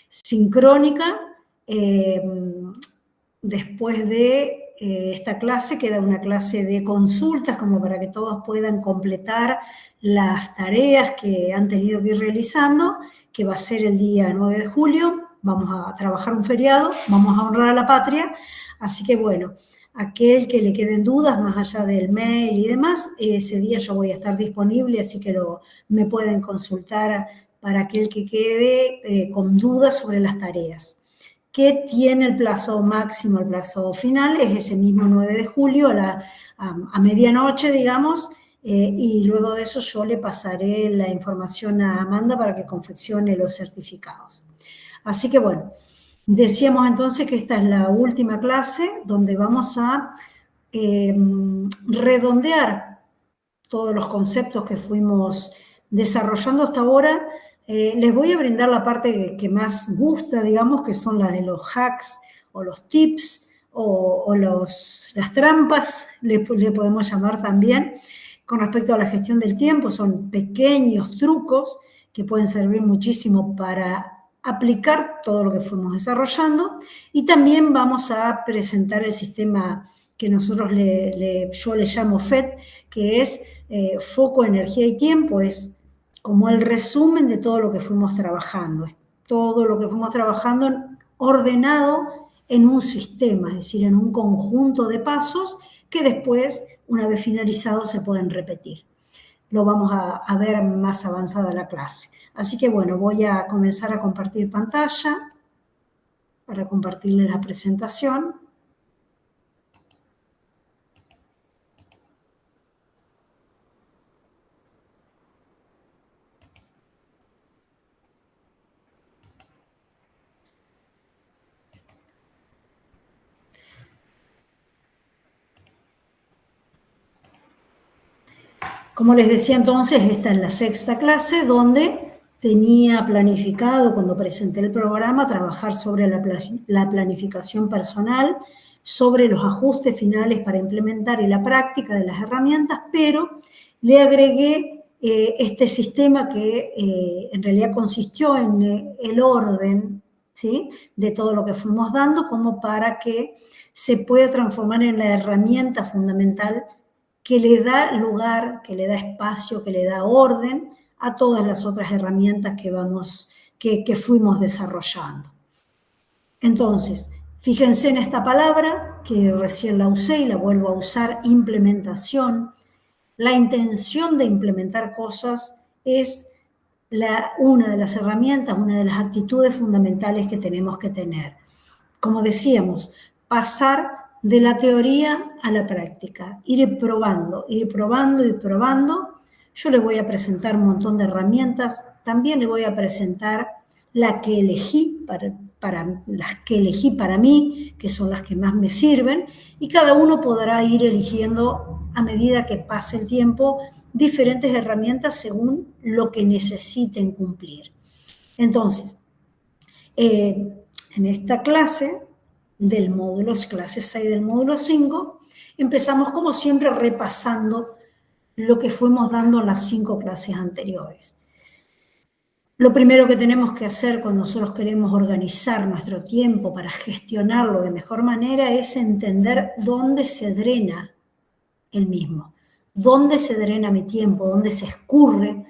sincrónica. Después de esta clase queda una clase de consultas como para que todos puedan completar las tareas que han tenido que ir realizando, que va a ser el día 9 de julio. Vamos a trabajar un feriado, vamos a honrar a la patria, así que bueno, aquel que le queden dudas más allá del mail y demás, ese día yo voy a estar disponible, así que me pueden consultar para aquel que quede con dudas sobre las tareas. Que tiene el plazo máximo, el plazo final, es ese mismo 9 de julio a medianoche, digamos, y luego de eso yo le pasaré la información a Amanda para que confeccione los certificados. Así que bueno, decíamos entonces que esta es la última clase donde vamos a redondear todos los conceptos que fuimos desarrollando hasta ahora. Les voy a brindar la parte que más gusta, digamos, que son las de los hacks o los tips o las trampas, le podemos llamar también, con respecto a la gestión del tiempo. Son pequeños trucos que pueden servir muchísimo para aplicar todo lo que fuimos desarrollando, y también vamos a presentar el sistema que nosotros yo le llamo FET, que es foco, energía y tiempo. Es como el resumen de todo lo que fuimos trabajando, es todo lo que fuimos trabajando ordenado en un sistema, es decir, en un conjunto de pasos que después, una vez finalizados, se pueden repetir. Lo vamos a ver más avanzada la clase. Así que bueno, voy a comenzar a compartir pantalla para compartirles la presentación. Como les decía entonces, esta es la sexta clase donde tenía planificado, cuando presenté el programa, trabajar sobre la planificación personal, sobre los ajustes finales para implementar y la práctica de las herramientas, pero le agregué este sistema que en realidad consistió en el orden, ¿sí?, de todo lo que fuimos dando, como para que se pueda transformar en la herramienta fundamental que le da lugar, que le da espacio, que le da orden a todas las otras herramientas que fuimos desarrollando. Entonces, fíjense en esta palabra, que recién la usé y la vuelvo a usar: implementación. La intención de implementar cosas es una de las herramientas, una de las actitudes fundamentales que tenemos que tener. Como decíamos, pasar de la teoría a la práctica, ir probando. Yo le voy a presentar un montón de herramientas, también le voy a presentar las que elegí para mí, que son las que más me sirven, y cada uno podrá ir eligiendo a medida que pase el tiempo diferentes herramientas según lo que necesiten cumplir. Entonces, en esta clase del módulo, clase 6 del módulo 5, empezamos como siempre repasando lo que fuimos dando en las 5 clases anteriores. Lo primero que tenemos que hacer cuando nosotros queremos organizar nuestro tiempo para gestionarlo de mejor manera es entender dónde se drena el mismo, dónde se drena mi tiempo, dónde se escurre.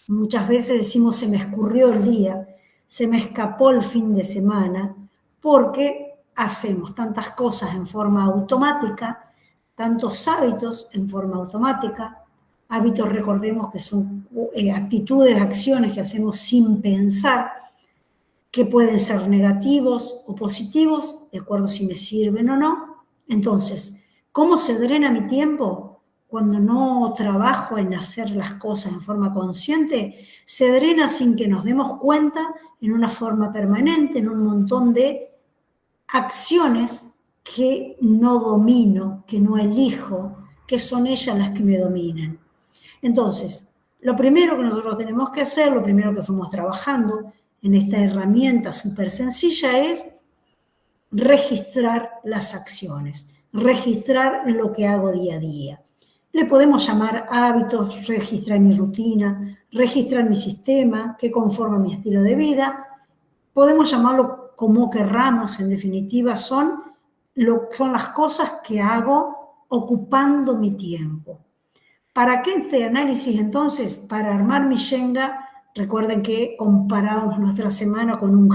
Muchas veces decimos: se me escurrió el día, se me escapó el fin de semana, porque hacemos tantas cosas en forma automática, tantos hábitos en forma automática. Hábitos, recordemos que son actitudes, acciones que hacemos sin pensar, que pueden ser negativos o positivos, de acuerdo si me sirven o no. Entonces, ¿cómo se drena mi tiempo? Cuando no trabajo en hacer las cosas en forma consciente, se drena sin que nos demos cuenta, en una forma permanente, en un montón de acciones que no domino, que no elijo, que son ellas las que me dominan. Entonces, lo primero que nosotros tenemos que hacer, lo primero que fuimos trabajando en esta herramienta súper sencilla, es registrar las acciones, registrar lo que hago día a día. Le podemos llamar hábitos, registrar mi rutina, registrar mi sistema que conforma mi estilo de vida, podemos llamarlo como querramos, en definitiva, son las cosas que hago ocupando mi tiempo. ¿Para qué este análisis entonces? Para armar mi Shenga. Recuerden que comparamos nuestra semana con un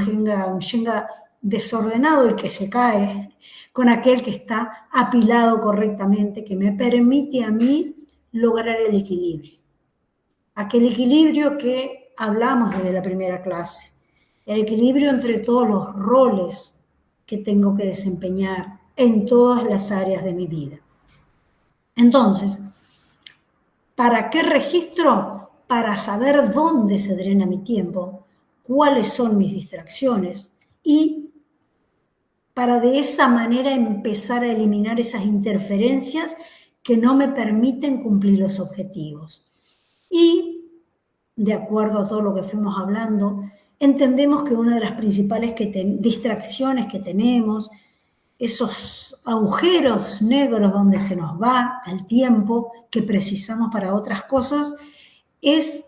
Shenga desordenado y que se cae, con aquel que está apilado correctamente, que me permite a mí lograr el equilibrio. Aquel equilibrio que hablamos desde la primera clase. El equilibrio entre todos los roles que tengo que desempeñar en todas las áreas de mi vida. Entonces, ¿para qué registro? Para saber dónde se drena mi tiempo, cuáles son mis distracciones y para de esa manera empezar a eliminar esas interferencias que no me permiten cumplir los objetivos. Y, de acuerdo a todo lo que fuimos hablando, entendemos que una de las principales distracciones que tenemos, esos agujeros negros donde se nos va el tiempo que precisamos para otras cosas,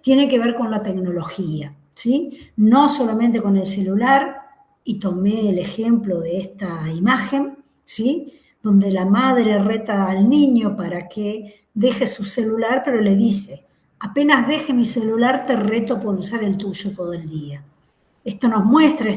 tiene que ver con la tecnología, ¿sí? No solamente con el celular, y tomé el ejemplo de esta imagen, ¿sí? Donde la madre reta al niño para que deje su celular, pero le dice, apenas deje mi celular te reto por usar el tuyo todo el día. Esto nos muestra,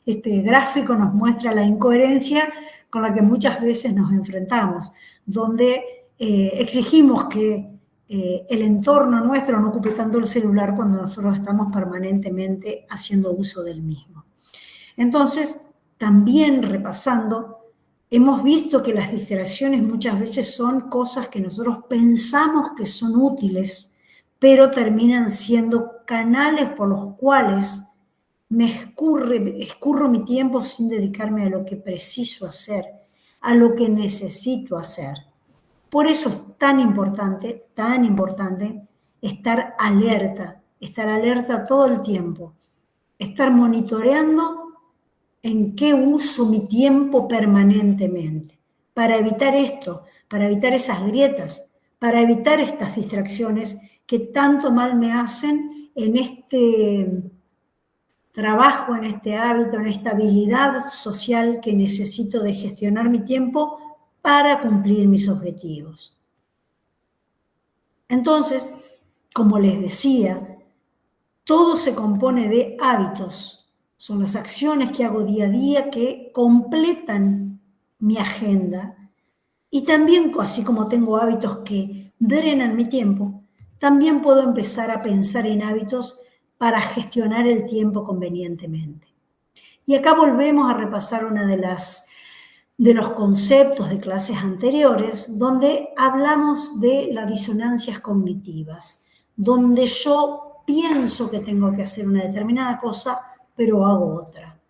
este gráfico nos muestra la incoherencia con la que muchas veces nos enfrentamos, donde exigimos que el entorno nuestro no ocupe tanto el celular cuando nosotros estamos permanentemente haciendo uso del mismo. Entonces, también repasando, hemos visto que las distracciones muchas veces son cosas que nosotros pensamos que son útiles, pero terminan siendo canales por los cuales escurro mi tiempo sin dedicarme a lo que preciso hacer, a lo que necesito hacer. Por eso es tan importante estar alerta todo el tiempo, estar monitoreando en qué uso mi tiempo permanentemente, para evitar esto, para evitar esas grietas, para evitar estas distracciones que tanto mal me hacen en este trabajo, en este hábito, en esta habilidad social que necesito de gestionar mi tiempo para cumplir mis objetivos. Entonces, como les decía, todo se compone de hábitos. Son las acciones que hago día a día que completan mi agenda. Y también, así como tengo hábitos que drenan mi tiempo, también puedo empezar a pensar en hábitos para gestionar el tiempo convenientemente. Y acá volvemos a repasar una de los conceptos de clases anteriores, donde hablamos de las disonancias cognitivas, donde yo pienso que tengo que hacer una determinada cosa, pero hago otra.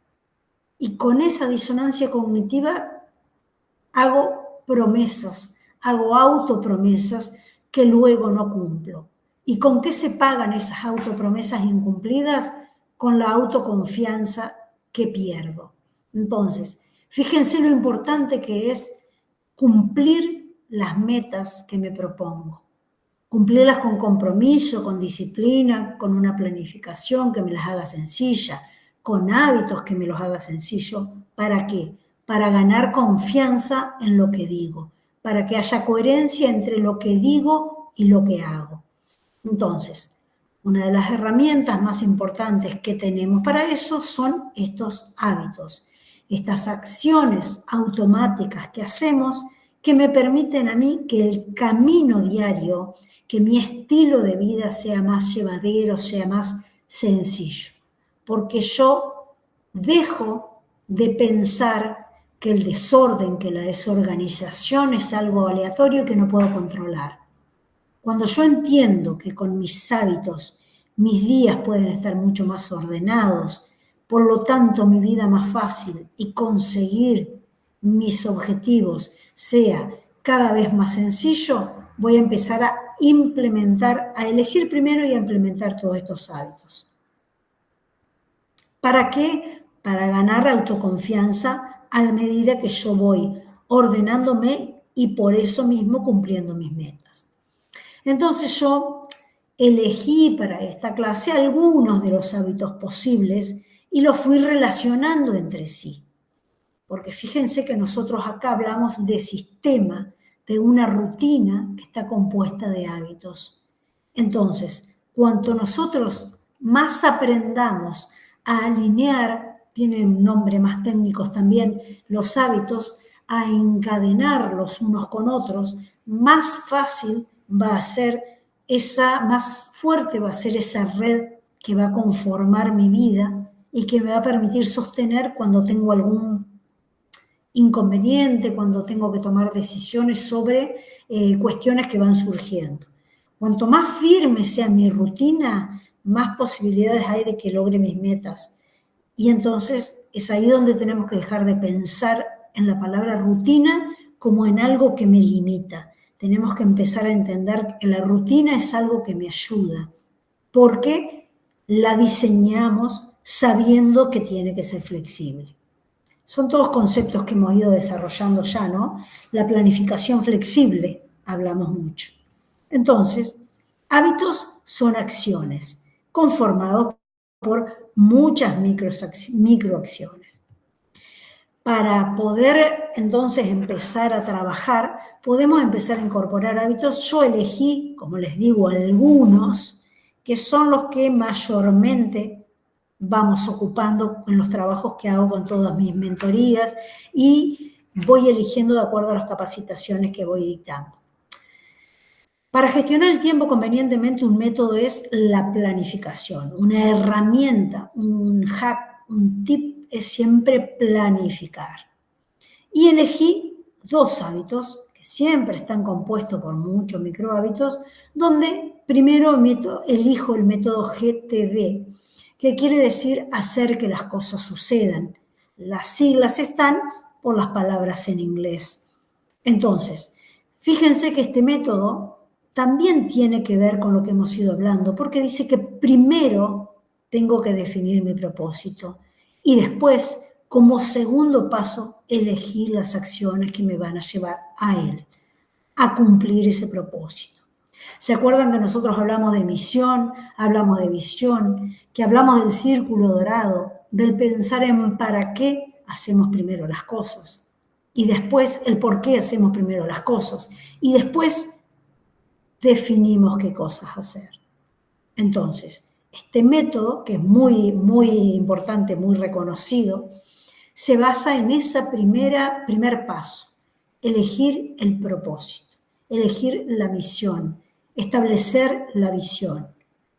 Y con esa disonancia cognitiva hago promesas, hago autopromesas que luego no cumplo. ¿Y con qué se pagan esas autopromesas incumplidas? Con la autoconfianza que pierdo. Entonces, fíjense lo importante que es cumplir las metas que me propongo. Cumplirlas con compromiso, con disciplina, con una planificación que me las haga sencilla, con hábitos que me los haga sencillo. ¿Para qué? Para ganar confianza en lo que digo, para que haya coherencia entre lo que digo y lo que hago. Entonces, una de las herramientas más importantes que tenemos para eso son estos hábitos, estas acciones automáticas que hacemos que me permiten a mí que el camino diario, que mi estilo de vida sea más llevadero, sea más sencillo. Porque yo dejo de pensar que el desorden, que la desorganización es algo aleatorio que no puedo controlar. Cuando yo entiendo que con mis hábitos mis días pueden estar mucho más ordenados, por lo tanto mi vida más fácil y conseguir mis objetivos sea cada vez más sencillo, voy a empezar a implementar, a elegir primero y a implementar todos estos hábitos. ¿Para qué? Para ganar autoconfianza a medida que yo voy ordenándome y por eso mismo cumpliendo mis metas. Entonces yo elegí para esta clase algunos de los hábitos posibles y lo fui relacionando entre sí. Porque fíjense que nosotros acá hablamos de sistema, de una rutina que está compuesta de hábitos. Entonces, cuanto nosotros más aprendamos a alinear, tienen nombre más técnicos también, los hábitos, a encadenarlos unos con otros, más fácil va a ser más fuerte va a ser esa red que va a conformar mi vida y que me va a permitir sostener cuando tengo algún inconveniente, cuando tengo que tomar decisiones sobre cuestiones que van surgiendo. Cuanto más firme sea mi rutina, más posibilidades hay de que logre mis metas. Y entonces es ahí donde tenemos que dejar de pensar en la palabra rutina como en algo que me limita. Tenemos que empezar a entender que la rutina es algo que me ayuda, porque la diseñamos sabiendo que tiene que ser flexible. Son todos conceptos que hemos ido desarrollando ya, ¿no? La planificación flexible, hablamos mucho. Entonces, hábitos son acciones conformados por muchas microacciones. Para poder entonces empezar a trabajar, podemos empezar a incorporar hábitos. Yo elegí, como les digo, algunos que son los que mayormente vamos ocupando en los trabajos que hago con todas mis mentorías y voy eligiendo de acuerdo a las capacitaciones que voy dictando. Para gestionar el tiempo convenientemente, un método es la planificación. Una herramienta, un hack, un tip es siempre planificar. Y elegí 2 hábitos que siempre están compuestos por muchos microhábitos, donde primero elijo el método GTD, que quiere decir hacer que las cosas sucedan. Las siglas están por las palabras en inglés. Entonces, fíjense que este método también tiene que ver con lo que hemos ido hablando, porque dice que primero tengo que definir mi propósito y después, como segundo paso, elegir las acciones que me van a llevar a él, a cumplir ese propósito. ¿Se acuerdan que nosotros hablamos de misión, hablamos de visión, que hablamos del círculo dorado, del pensar en para qué hacemos primero las cosas? Y después el por qué hacemos primero las cosas. Y después definimos qué cosas hacer. Entonces, este método, que es muy, muy importante, muy reconocido, se basa en ese primer paso, elegir el propósito, elegir la misión, establecer la visión,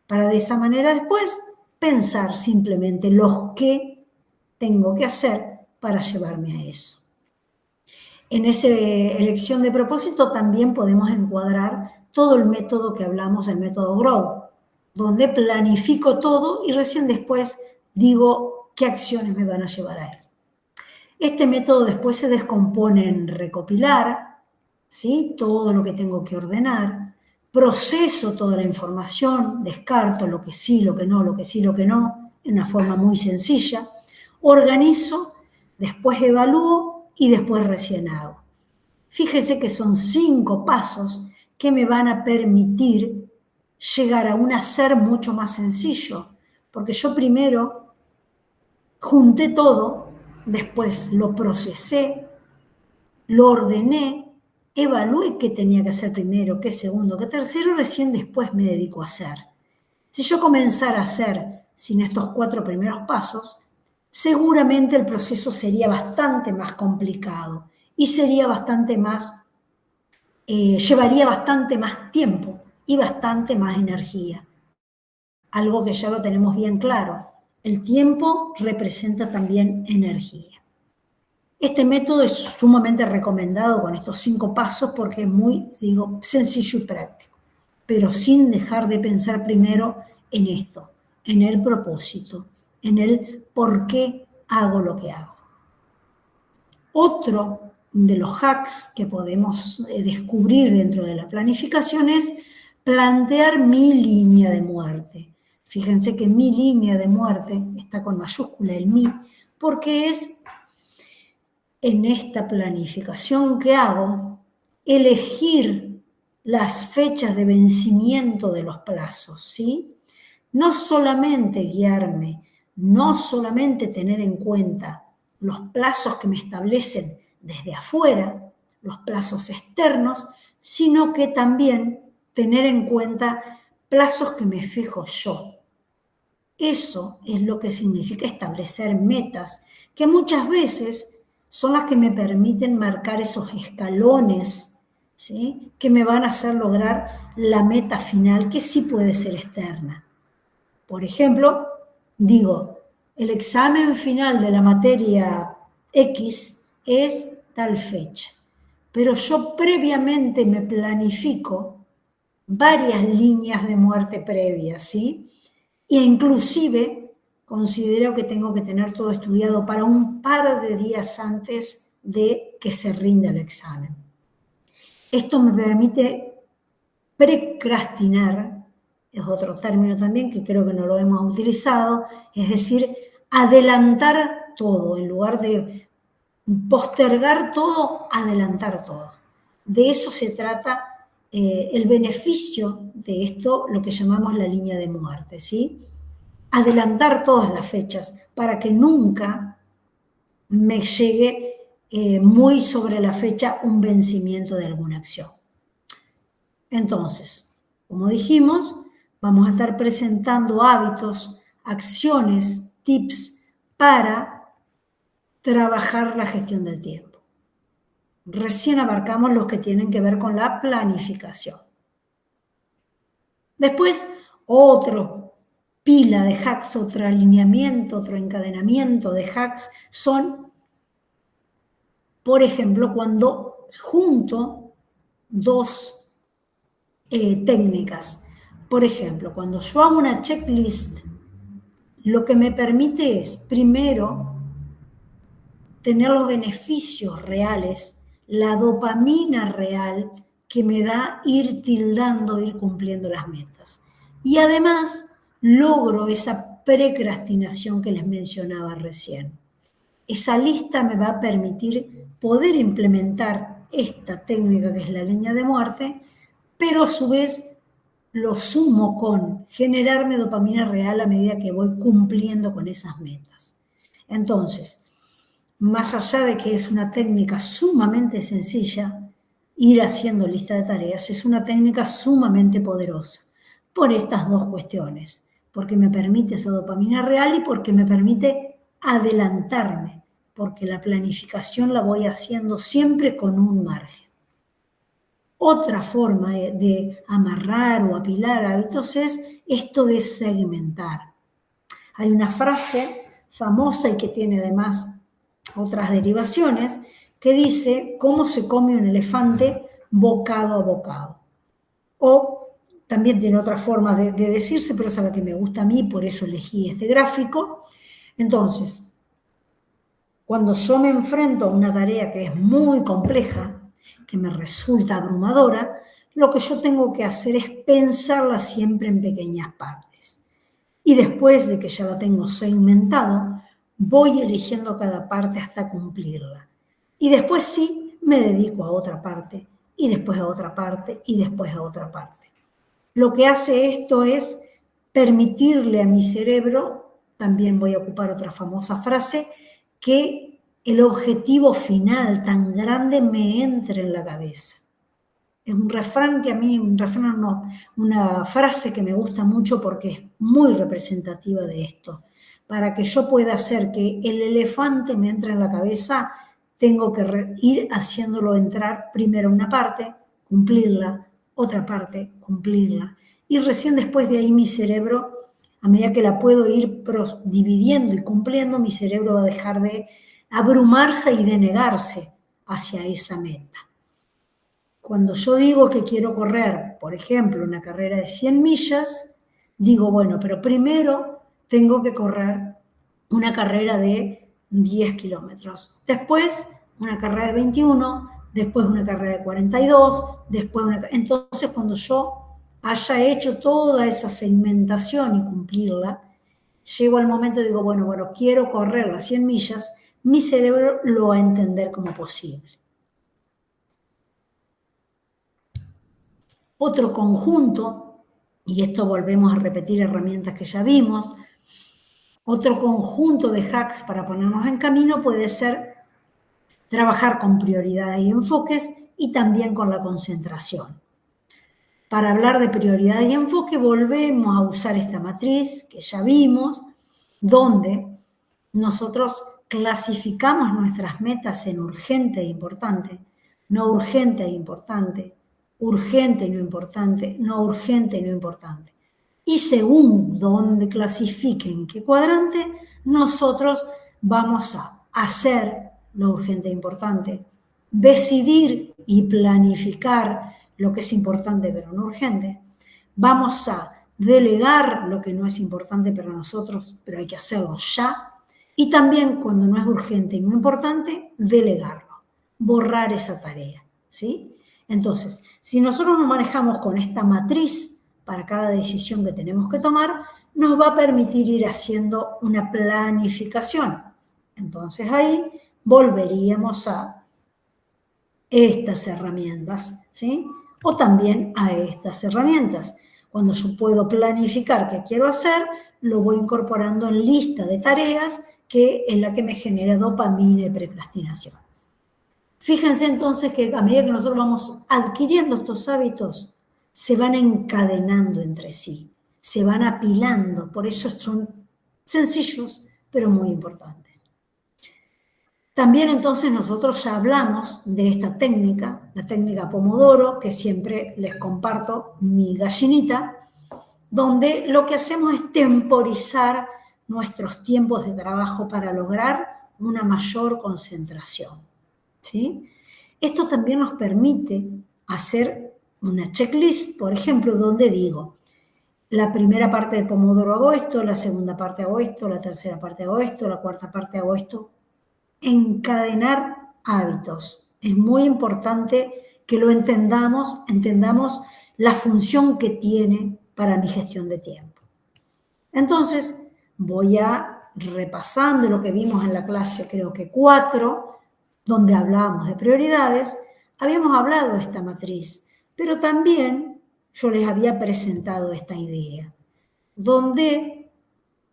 para de esa manera después pensar simplemente los que tengo que hacer para llevarme a eso. En esa elección de propósito también podemos encuadrar todo el método que hablamos, el método GROW, donde planifico todo y recién después digo qué acciones me van a llevar a él. Este método después se descompone en recopilar, ¿sí?, todo lo que tengo que ordenar, proceso toda la información, descarto lo que sí, lo que no, lo que sí, lo que no, en una forma muy sencilla, organizo, después evalúo y después recién hago. Fíjense que son 5 pasos que me van a permitir llegar a un hacer mucho más sencillo, porque yo primero junté todo, después lo procesé, lo ordené, evalué qué tenía que hacer primero, qué segundo, qué tercero, recién después me dedico a hacer. Si yo comenzara a hacer sin estos 4 primeros pasos, seguramente el proceso sería bastante más complicado y sería bastante más, llevaría bastante más tiempo y bastante más energía. Algo que ya lo tenemos bien claro. El tiempo representa también energía. Este método es sumamente recomendado con estos 5 pasos porque es muy, sencillo y práctico, pero sin dejar de pensar primero en esto, en el propósito, en el por qué hago lo que hago. Otro de los hacks que podemos descubrir dentro de la planificación es plantear mi línea de muerte. Fíjense que mi línea de muerte está con mayúscula el mi, porque es en esta planificación que hago elegir las fechas de vencimiento de los plazos, ¿sí? No solamente guiarme no solamente tener en cuenta los plazos que me establecen desde afuera, los plazos externos, sino que también tener en cuenta plazos que me fijo yo. Eso es lo que significa establecer metas, que muchas veces son las que me permiten marcar esos escalones, ¿sí?, que me van a hacer lograr la meta final, que sí puede ser externa. Por ejemplo, digo, el examen final de la materia X es tal fecha, pero yo previamente me planifico varias líneas de muerte previas, ¿sí? E inclusive considero que tengo que tener todo estudiado para un par de días antes de que se rinda el examen. Esto me permite precrastinar, es otro término también que creo que no lo hemos utilizado, es decir, adelantar todo, en lugar de postergar todo, adelantar todo. De eso se trata el beneficio de esto, lo que llamamos la línea de muerte, ¿sí? Adelantar todas las fechas para que nunca me llegue muy sobre la fecha un vencimiento de alguna acción. Entonces, como dijimos, vamos a estar presentando hábitos, acciones, tips para trabajar la gestión del tiempo. Recién abarcamos los que tienen que ver con la planificación. Después, otro pila de hacks, otro alineamiento, otro encadenamiento de hacks son, por ejemplo, cuando junto dos técnicas. Por ejemplo, cuando yo hago una checklist, lo que me permite es, primero, tener los beneficios reales, la dopamina real que me da ir tildando, ir cumpliendo las metas. Y además, logro esa precrastinación que les mencionaba recién. Esa lista me va a permitir poder implementar esta técnica que es la línea de muerte, pero a su vez lo sumo con generarme dopamina real a medida que voy cumpliendo con esas metas. Entonces, más allá de que es una técnica sumamente sencilla, ir haciendo lista de tareas es una técnica sumamente poderosa por estas dos cuestiones, porque me permite esa dopamina real y porque me permite adelantarme, porque la planificación la voy haciendo siempre con un margen. Otra forma de amarrar o apilar hábitos es esto de segmentar. Hay una frase famosa y que tiene además otras derivaciones que dice cómo se come un elefante bocado a bocado. O también tiene otra forma de decirse, pero es la que me gusta a mí, por eso elegí este gráfico. Entonces, cuando yo me enfrento a una tarea que es muy compleja, que me resulta abrumadora, lo que yo tengo que hacer es pensarla siempre en pequeñas partes. Y después de que ya la tengo segmentado, voy eligiendo cada parte hasta cumplirla. Y después sí, me dedico a otra parte, y después a otra parte, y después a otra parte. Lo que hace esto es permitirle a mi cerebro, también voy a ocupar otra famosa frase, que el objetivo final tan grande me entre en la cabeza. Es un refrán que a mí, una frase que me gusta mucho porque es muy representativa de esto. Para que yo pueda hacer que el elefante me entre en la cabeza, tengo que ir haciéndolo entrar primero una parte, cumplirla, otra parte, cumplirla. Y recién después de ahí mi cerebro, a medida que la puedo ir dividiendo y cumpliendo, mi cerebro va a dejar de abrumarse y de negarse hacia esa meta. Cuando yo digo que quiero correr, por ejemplo, una carrera de 100 millas, digo, bueno, pero primero tengo que correr una carrera de 10 kilómetros. Después, una carrera de 21, después una carrera de 42, después una... Entonces, cuando yo haya hecho toda esa segmentación y cumplirla, llego al momento y digo, bueno, quiero correr las 100 millas, mi cerebro lo va a entender como posible. Otro conjunto, y esto volvemos a repetir herramientas que ya vimos, Otro conjunto de hacks para ponernos en camino puede ser trabajar con prioridades y enfoques y también con la concentración. Para hablar de prioridades y enfoque volvemos a usar esta matriz que ya vimos, donde nosotros clasificamos nuestras metas en urgente e importante, no urgente e importante, urgente y no importante, no urgente y no importante. Y según donde clasifiquen qué cuadrante, nosotros vamos a hacer lo urgente e importante, decidir y planificar lo que es importante pero no urgente. Vamos a delegar lo que no es importante para nosotros, pero hay que hacerlo ya. Y también cuando no es urgente y no importante, delegarlo, borrar esa tarea, ¿sí? Entonces, si nosotros nos manejamos con esta matriz para cada decisión que tenemos que tomar, nos va a permitir ir haciendo una planificación. Entonces ahí volveríamos a estas herramientas, ¿sí? O también a estas herramientas. Cuando yo puedo planificar qué quiero hacer, lo voy incorporando en lista de tareas que es la que me genera dopamina y procrastinación. Fíjense entonces que a medida que nosotros vamos adquiriendo estos hábitos, se van encadenando entre sí, se van apilando, por eso son sencillos, pero muy importantes. También entonces nosotros ya hablamos de esta técnica, la técnica Pomodoro, que siempre les comparto mi gallinita, donde lo que hacemos es temporizar nuestros tiempos de trabajo para lograr una mayor concentración, ¿sí? Esto también nos permite hacer una checklist, por ejemplo, donde digo, la primera parte de Pomodoro hago esto, la segunda parte hago esto, la tercera parte hago esto, la cuarta parte hago esto. Encadenar hábitos. Es muy importante que lo entendamos la función que tiene para mi gestión de tiempo. Entonces, voy a repasando lo que vimos en la clase, creo que 4, donde hablábamos de prioridades, habíamos hablado de esta matriz, pero también yo les había presentado esta idea, donde,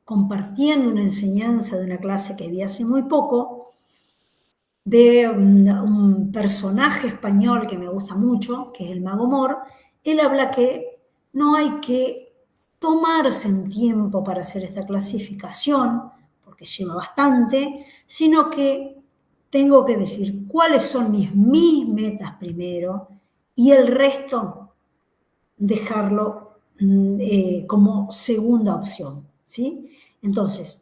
compartiendo una enseñanza de una clase que vi hace muy poco, de un personaje español que me gusta mucho, que es el Mago Mor, él habla que no hay que tomarse un tiempo para hacer esta clasificación, porque lleva bastante, sino que tengo que decir cuáles son mis metas primero y el resto dejarlo como segunda opción, ¿sí? Entonces,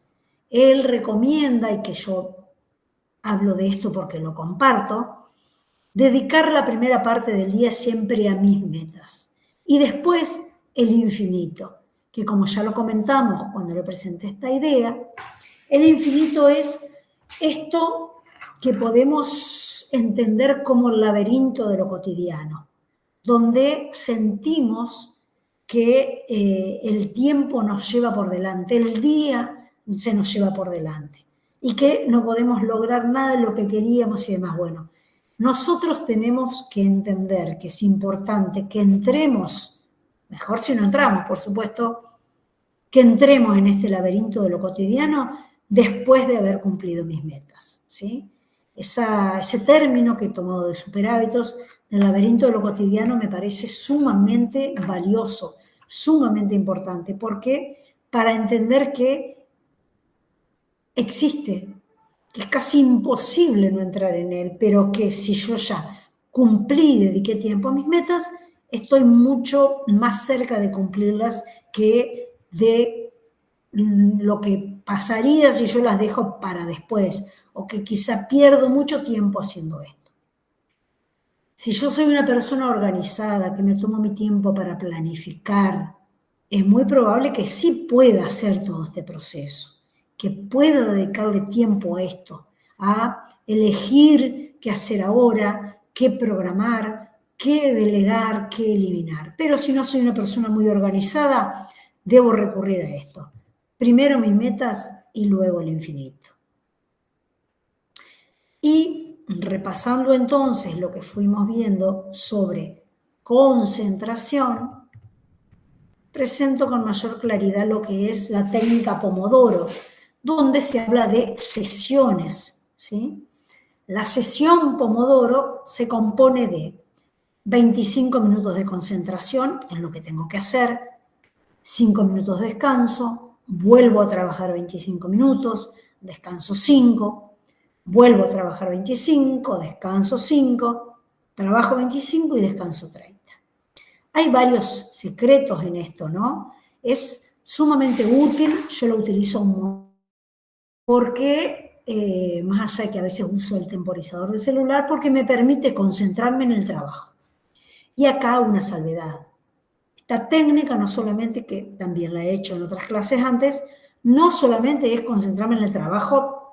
él recomienda, y que yo hablo de esto porque lo comparto, dedicar la primera parte del día siempre a mis metas y después el infinito, que como ya lo comentamos cuando le presenté esta idea, el infinito es esto que podemos entender como el laberinto de lo cotidiano, donde sentimos que el tiempo nos lleva por delante, el día se nos lleva por delante y que no podemos lograr nada de lo que queríamos y demás. Bueno, nosotros tenemos que entender que es importante que entremos, mejor si no entramos, por supuesto, que entremos en este laberinto de lo cotidiano después de haber cumplido mis metas, ¿sí? Ese término que he tomado de superhábitos, del laberinto de lo cotidiano, me parece sumamente valioso, sumamente importante, porque para entender que existe, que es casi imposible no entrar en él, pero que si yo ya cumplí, dediqué tiempo a mis metas, estoy mucho más cerca de cumplirlas que de lo que pasaría si yo las dejo para después, o que quizá pierdo mucho tiempo haciendo esto. Si yo soy una persona organizada, que me tomo mi tiempo para planificar, es muy probable que sí pueda hacer todo este proceso, que pueda dedicarle tiempo a esto, a elegir qué hacer ahora, qué programar, qué delegar, qué eliminar. Pero si no soy una persona muy organizada, debo recurrir a esto. Primero mis metas y luego el infinito. Y repasando entonces lo que fuimos viendo sobre concentración, presento con mayor claridad lo que es la técnica Pomodoro, donde se habla de sesiones, ¿sí? La sesión Pomodoro se compone de 25 minutos de concentración en lo que tengo que hacer, 5 minutos de descanso, vuelvo a trabajar 25 minutos, descanso 5, vuelvo a trabajar 25, descanso 5, trabajo 25 y descanso 30. Hay varios secretos en esto, ¿no? Es sumamente útil, yo lo utilizo porque, más allá de que a veces uso el temporizador del celular, porque me permite concentrarme en el trabajo. Y acá una salvedad. Esta técnica, no solamente, que también la he hecho en otras clases antes, no solamente es concentrarme en el trabajo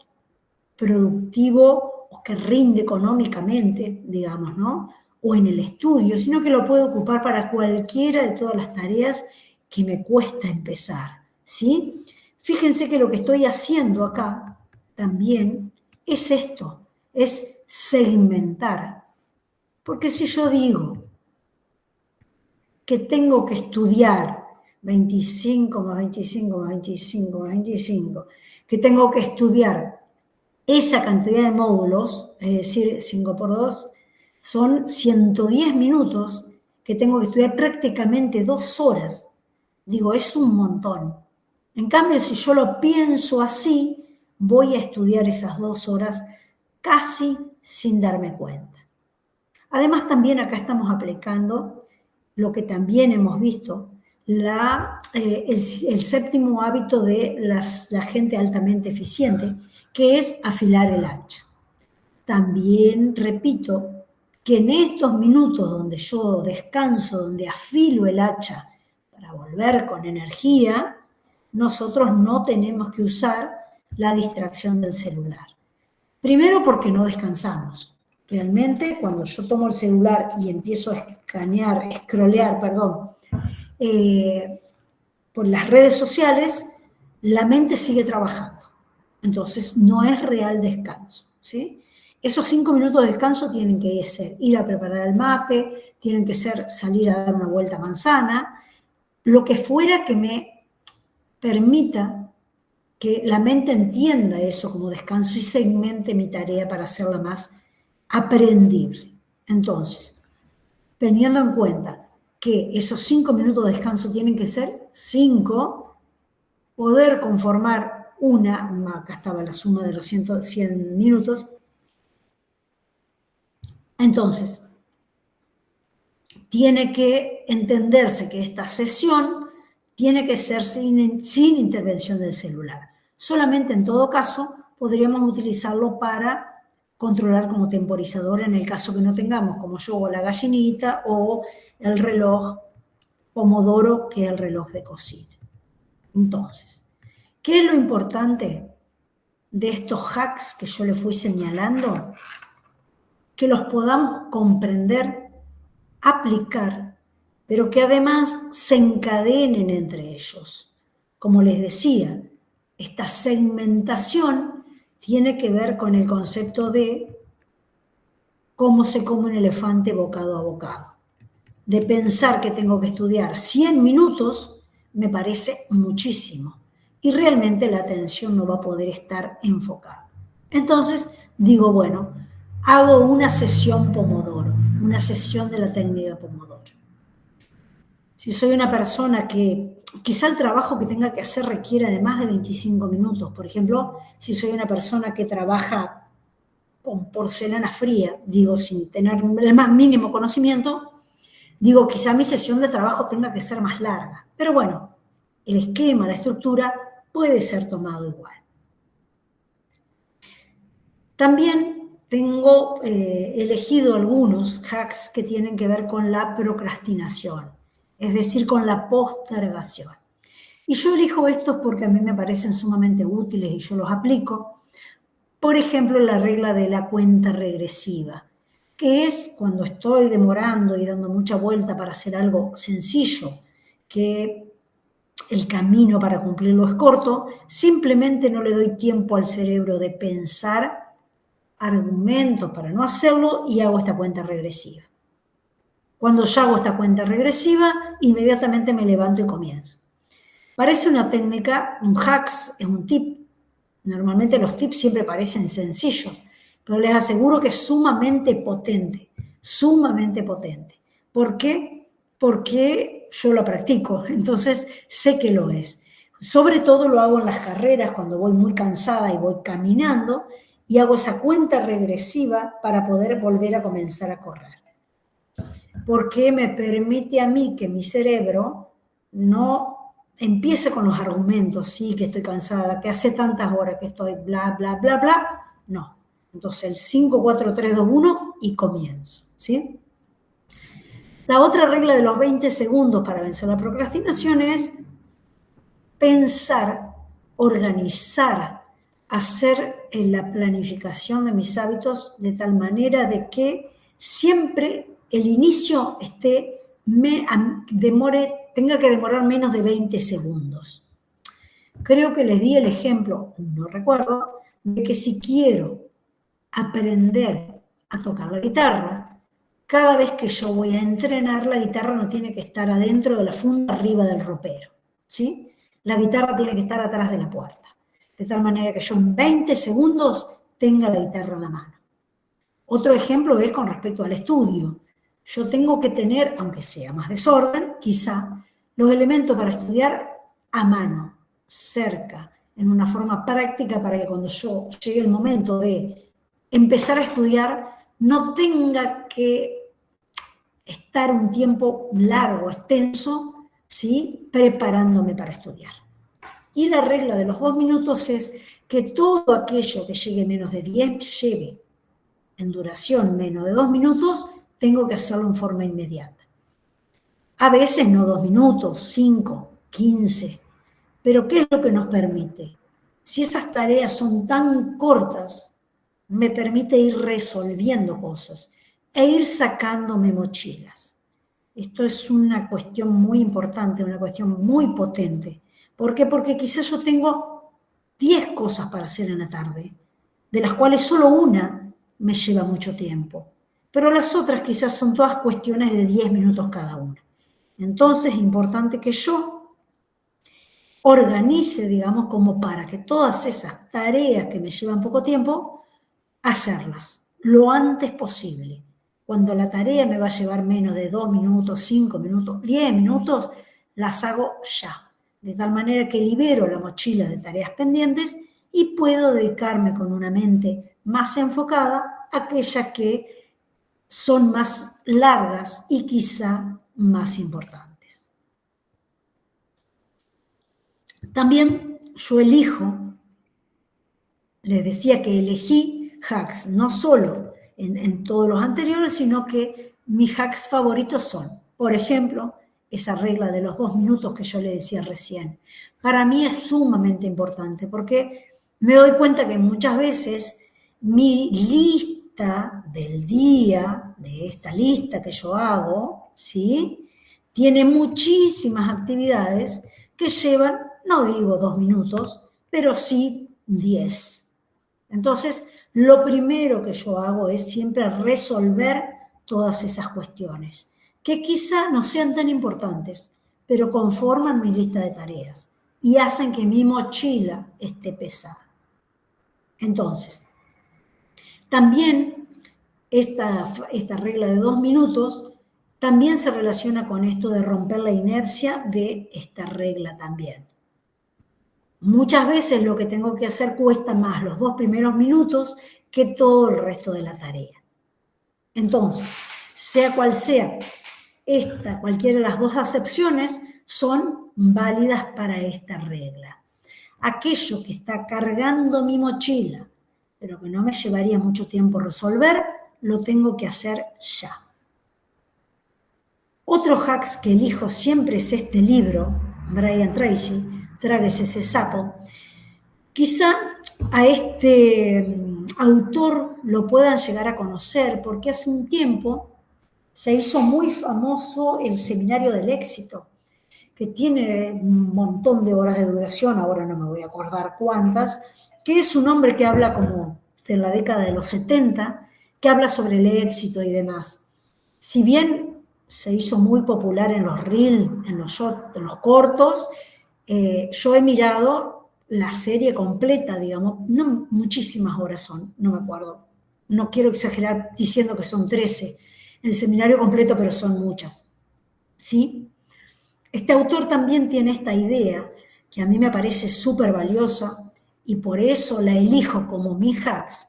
productivo o que rinde económicamente, digamos, ¿no? O en el estudio, sino que lo puedo ocupar para cualquiera de todas las tareas que me cuesta empezar, ¿sí? Fíjense que lo que estoy haciendo acá también es esto, es segmentar. Porque si yo digo que tengo que estudiar 25 más 25 más 25 más 25, que tengo que estudiar esa cantidad de módulos, es decir, 5 por 2, son 110 minutos que tengo que estudiar prácticamente 2 horas. Digo, es un montón. En cambio, si yo lo pienso así, voy a estudiar esas 2 horas casi sin darme cuenta. Además, también acá estamos aplicando lo que también hemos visto, el séptimo hábito de la gente altamente eficiente, que es afilar el hacha. También repito que en estos minutos donde yo descanso, donde afilo el hacha para volver con energía, nosotros no tenemos que usar la distracción del celular. Primero porque no descansamos. Realmente cuando yo tomo el celular y empiezo a scrollear, por las redes sociales, la mente sigue trabajando. Entonces no es real descanso, ¿sí? Esos 5 minutos de descanso tienen que ser ir a preparar el mate, tienen que ser salir a dar una vuelta a manzana, lo que fuera que me permita que la mente entienda eso como descanso y segmente mi tarea para hacerla más aprendible. Entonces, teniendo en cuenta que esos 5 minutos de descanso tienen que ser 5, poder conformar acá estaba la suma de los 100 minutos. Entonces, tiene que entenderse que esta sesión tiene que ser sin intervención del celular. Solamente en todo caso podríamos utilizarlo para controlar como temporizador en el caso que no tengamos, como yo, la gallinita o el reloj Pomodoro, que es el reloj de cocina. Entonces, ¿qué es lo importante de estos hacks que yo le fui señalando? Que los podamos comprender, aplicar, pero que además se encadenen entre ellos. Como les decía, esta segmentación tiene que ver con el concepto de cómo se come un elefante bocado a bocado. De pensar que tengo que estudiar 100 minutos me parece muchísimo y realmente la atención no va a poder estar enfocada. Entonces digo, bueno, hago una sesión Pomodoro, una sesión de la técnica Pomodoro. Si soy una persona que quizá el trabajo que tenga que hacer requiera de más de 25 minutos, por ejemplo, si soy una persona que trabaja con porcelana fría, digo, sin tener el más mínimo conocimiento, digo, quizá mi sesión de trabajo tenga que ser más larga. Pero bueno, el esquema, la estructura puede ser tomado igual. También tengo elegido algunos hacks que tienen que ver con la procrastinación, es decir, con la postergación. Y yo elijo estos porque a mí me parecen sumamente útiles y yo los aplico. Por ejemplo, la regla de la cuenta regresiva, que es cuando estoy demorando y dando mucha vuelta para hacer algo sencillo, que el camino para cumplirlo es corto, simplemente no le doy tiempo al cerebro de pensar argumentos para no hacerlo y hago esta cuenta regresiva. Cuando ya hago esta cuenta regresiva, inmediatamente me levanto y comienzo. Parece una técnica, un hacks, es un tip Normalmente los tips siempre parecen sencillos, pero les aseguro que es sumamente potente, sumamente potente. ¿Por qué? Porque yo lo practico, entonces sé que lo es. Sobre todo lo hago en las carreras, cuando voy muy cansada y voy caminando, y hago esa cuenta regresiva para poder volver a comenzar a correr. Porque me permite a mí que mi cerebro no empiece con los argumentos, sí, que estoy cansada, que hace tantas horas que estoy, bla, bla, bla, bla. No. Entonces el 5, 4, 3, 2, 1 y comienzo, ¿sí? La otra regla de los 20 segundos para vencer la procrastinación es pensar, organizar, hacer la planificación de mis hábitos de tal manera de que siempre el inicio tenga que demorar menos de 20 segundos. Creo que les di el ejemplo, no recuerdo, de que si quiero aprender a tocar la guitarra, cada vez que yo voy a entrenar, la guitarra no tiene que estar adentro de la funda, arriba del ropero, ¿sí? La guitarra tiene que estar atrás de la puerta, de tal manera que yo en 20 segundos tenga la guitarra en la mano. Otro ejemplo es con respecto al estudio. Yo tengo que tener, aunque sea más desorden, quizá, los elementos para estudiar a mano, cerca, en una forma práctica para que cuando yo llegue el momento de empezar a estudiar, no tenga que estar un tiempo largo, extenso, ¿sí? Preparándome para estudiar. Y la regla de los 2 minutos es que todo aquello que llegue menos de 10, lleve en duración menos de 2 minutos, tengo que hacerlo en forma inmediata. A veces no 2 minutos, 5, 15. Pero ¿qué es lo que nos permite? Si esas tareas son tan cortas, me permite ir resolviendo cosas e ir sacándome mochilas. Esto es una cuestión muy importante, una cuestión muy potente. ¿Por qué? Porque quizás yo tengo 10 cosas para hacer en la tarde, de las cuales solo una me lleva mucho tiempo. Pero las otras quizás son todas cuestiones de 10 minutos cada una. Entonces es importante que yo organice, digamos, como para que todas esas tareas que me llevan poco tiempo, hacerlas lo antes posible. Cuando la tarea me va a llevar menos de 2 minutos, 5 minutos, 10 minutos, las hago ya. De tal manera que libero la mochila de tareas pendientes y puedo dedicarme con una mente más enfocada a aquellas que son más largas y quizá más importantes. También yo elijo, les decía que elegí hacks, no solo en todos los anteriores, sino que mis hacks favoritos son, por ejemplo, esa regla de los 2 minutos que yo le decía recién. Para mí es sumamente importante porque me doy cuenta que muchas veces mi lista del día, de esta lista que yo hago, ¿sí? Tiene muchísimas actividades que llevan, no digo 2 minutos, pero sí 10. Entonces, lo primero que yo hago es siempre resolver todas esas cuestiones, que quizá no sean tan importantes, pero conforman mi lista de tareas y hacen que mi mochila esté pesada. Entonces, también esta regla de 2 minutos también se relaciona con esto de romper la inercia de esta regla también. Muchas veces lo que tengo que hacer cuesta más los 2 primeros minutos que todo el resto de la tarea. Entonces, sea cual sea, cualquiera de las dos acepciones son válidas para esta regla. Aquello que está cargando mi mochila, pero que no me llevaría mucho tiempo resolver, lo tengo que hacer ya. Otro hack que elijo siempre es este libro, Brian Tracy, Tráguese ese sapo. Quizá a este autor lo puedan llegar a conocer porque hace un tiempo se hizo muy famoso el Seminario del Éxito, que tiene un montón de horas de duración, ahora no me voy a acordar cuántas, que es un hombre que habla como de la década de los 70, que habla sobre el éxito y demás. Si bien se hizo muy popular en los reels, en los shorts, en los cortos, yo he mirado la serie completa, digamos, no muchísimas horas son, no me acuerdo. No quiero exagerar diciendo que son 13 el seminario completo, pero son muchas. ¿Sí? Este autor también tiene esta idea que a mí me parece súper valiosa y por eso la elijo como mi hacks.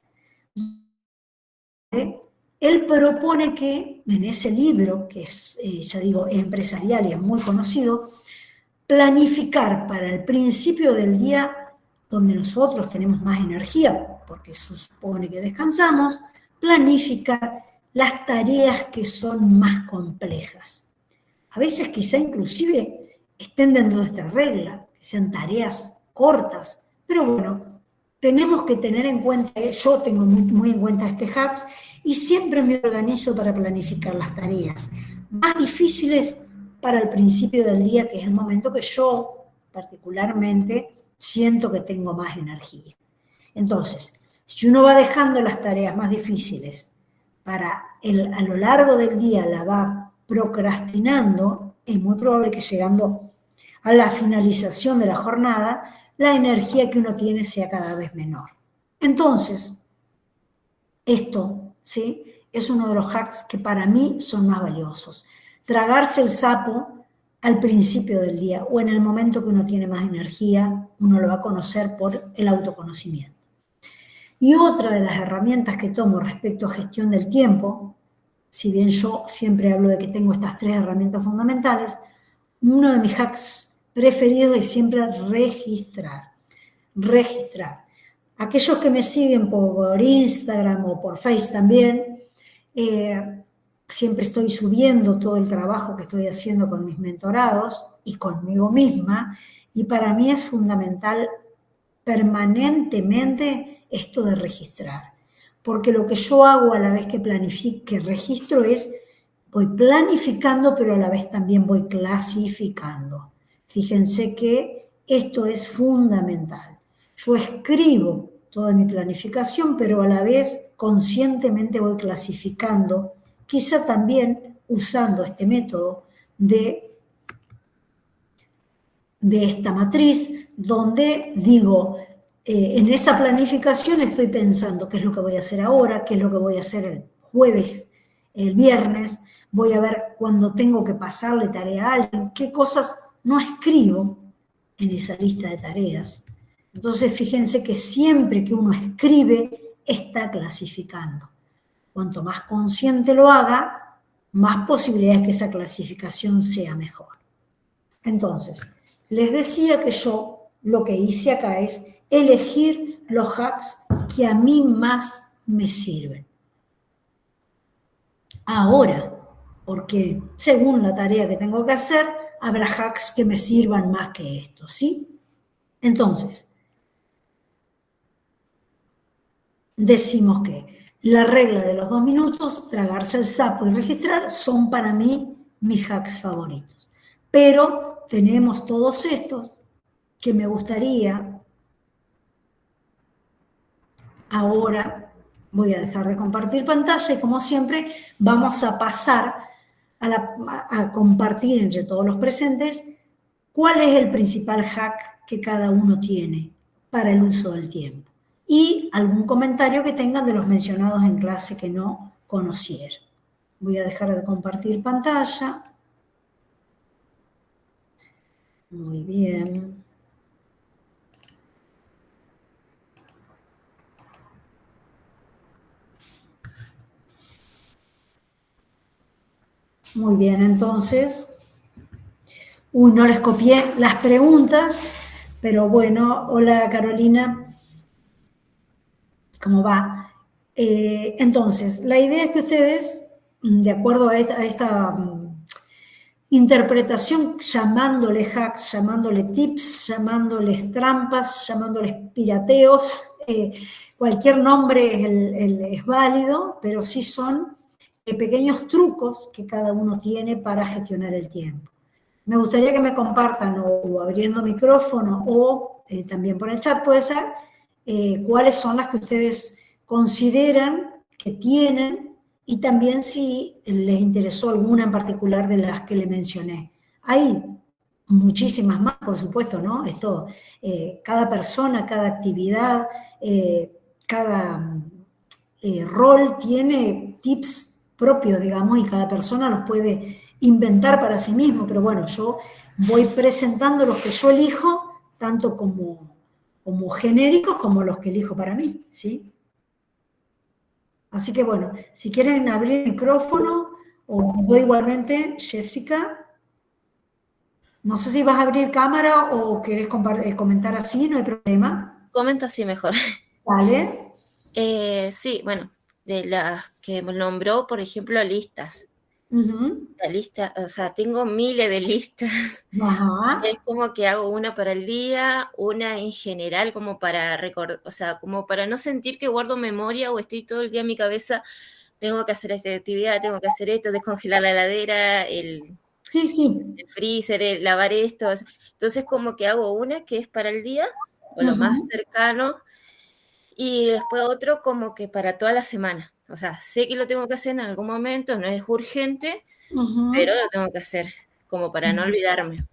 Él propone que en ese libro, que es, ya digo, empresarial y es muy conocido, planificar para el principio del día, donde nosotros tenemos más energía, porque se supone que descansamos, planificar las tareas que son más complejas. A veces quizá inclusive estén dentro de esta regla, que sean tareas cortas, pero bueno, tenemos que tener en cuenta, yo tengo muy en cuenta este hacks y siempre me organizo para planificar las tareas más difíciles para el principio del día, que es el momento que yo particularmente siento que tengo más energía. Entonces, si uno va dejando las tareas más difíciles a lo largo del día la va procrastinando, es muy probable que llegando a la finalización de la jornada, la energía que uno tiene sea cada vez menor. Entonces, esto, ¿sí?, es uno de los hacks que para mí son más valiosos. Tragarse el sapo al principio del día o en el momento que uno tiene más energía, uno lo va a conocer por el autoconocimiento. Y otra de las herramientas que tomo respecto a gestión del tiempo, si bien yo siempre hablo de que tengo estas 3 herramientas fundamentales, uno de mis hacks preferidos es siempre registrar. Registrar. Aquellos que me siguen por Instagram o por Face también, siempre estoy subiendo todo el trabajo que estoy haciendo con mis mentorados y conmigo misma, y para mí es fundamental permanentemente esto de registrar, porque lo que yo hago a la vez que planifico, que registro es, voy planificando, pero a la vez también voy clasificando. Fíjense que esto es fundamental. Yo escribo toda mi planificación, pero a la vez conscientemente voy clasificando, quizá también usando este método de esta matriz, donde digo, en esa planificación estoy pensando qué es lo que voy a hacer ahora, qué es lo que voy a hacer el jueves, el viernes, voy a ver cuando tengo que pasarle tarea a alguien, qué cosas no escribo en esa lista de tareas. Entonces, fíjense que siempre que uno escribe, está clasificando. Cuanto más consciente lo haga, más posibilidades que esa clasificación sea mejor. Entonces, les decía que yo lo que hice acá es elegir los hacks que a mí más me sirven. Ahora, porque según la tarea que tengo que hacer, habrá hacks que me sirvan más que estos, ¿sí? Entonces, decimos que la regla de los 2 minutos, tragarse el sapo y registrar, son para mí mis hacks favoritos. Pero tenemos todos estos que me gustaría, ahora voy a dejar de compartir pantalla y como siempre vamos a pasar a compartir entre todos los presentes cuál es el principal hack que cada uno tiene para el uso del tiempo y algún comentario que tengan de los mencionados en clase que no conocieran. Voy a dejar de compartir pantalla. Muy bien. Muy bien, entonces, no les copié las preguntas, pero bueno, hola Carolina, ¿cómo va? Entonces, la idea es que ustedes, de acuerdo a esta interpretación, llamándole hacks, llamándole tips, llamándoles trampas, llamándoles pirateos, cualquier nombre es válido, pero sí son pequeños trucos que cada uno tiene para gestionar el tiempo. Me gustaría que me compartan o abriendo micrófono o también por el chat puede ser, cuáles son las que ustedes consideran que tienen y también si les interesó alguna en particular de las que le mencioné. Ahí, muchísimas más, por supuesto, ¿no? Esto, cada persona, cada actividad, cada rol tiene tips propios, digamos, y cada persona los puede inventar para sí mismo, pero bueno, yo voy presentando los que yo elijo, tanto como genéricos como los que elijo para mí, ¿sí? Así que bueno, si quieren abrir el micrófono, o les doy igualmente, Jessica. No sé si vas a abrir cámara o querés comentar así, no hay problema. Comenta así mejor. Vale. Sí, bueno, de las que me nombró, por ejemplo, listas. Ujú. La lista, o sea, tengo miles de listas. Es Ajá. como que hago una para el día, una en general, como para recordar, o sea, como para no sentir que guardo memoria o estoy todo el día en mi cabeza, tengo que hacer esta actividad, tengo que hacer esto, descongelar la heladera, Sí, sí. el freezer, lavar esto. Entonces, como que hago una que es para el día, o lo más Ujú, cercano, y después otro como que para toda la semana. O sea, sé que lo tengo que hacer en algún momento, no es urgente, pero ujú. lo tengo que hacer, como para no olvidarme.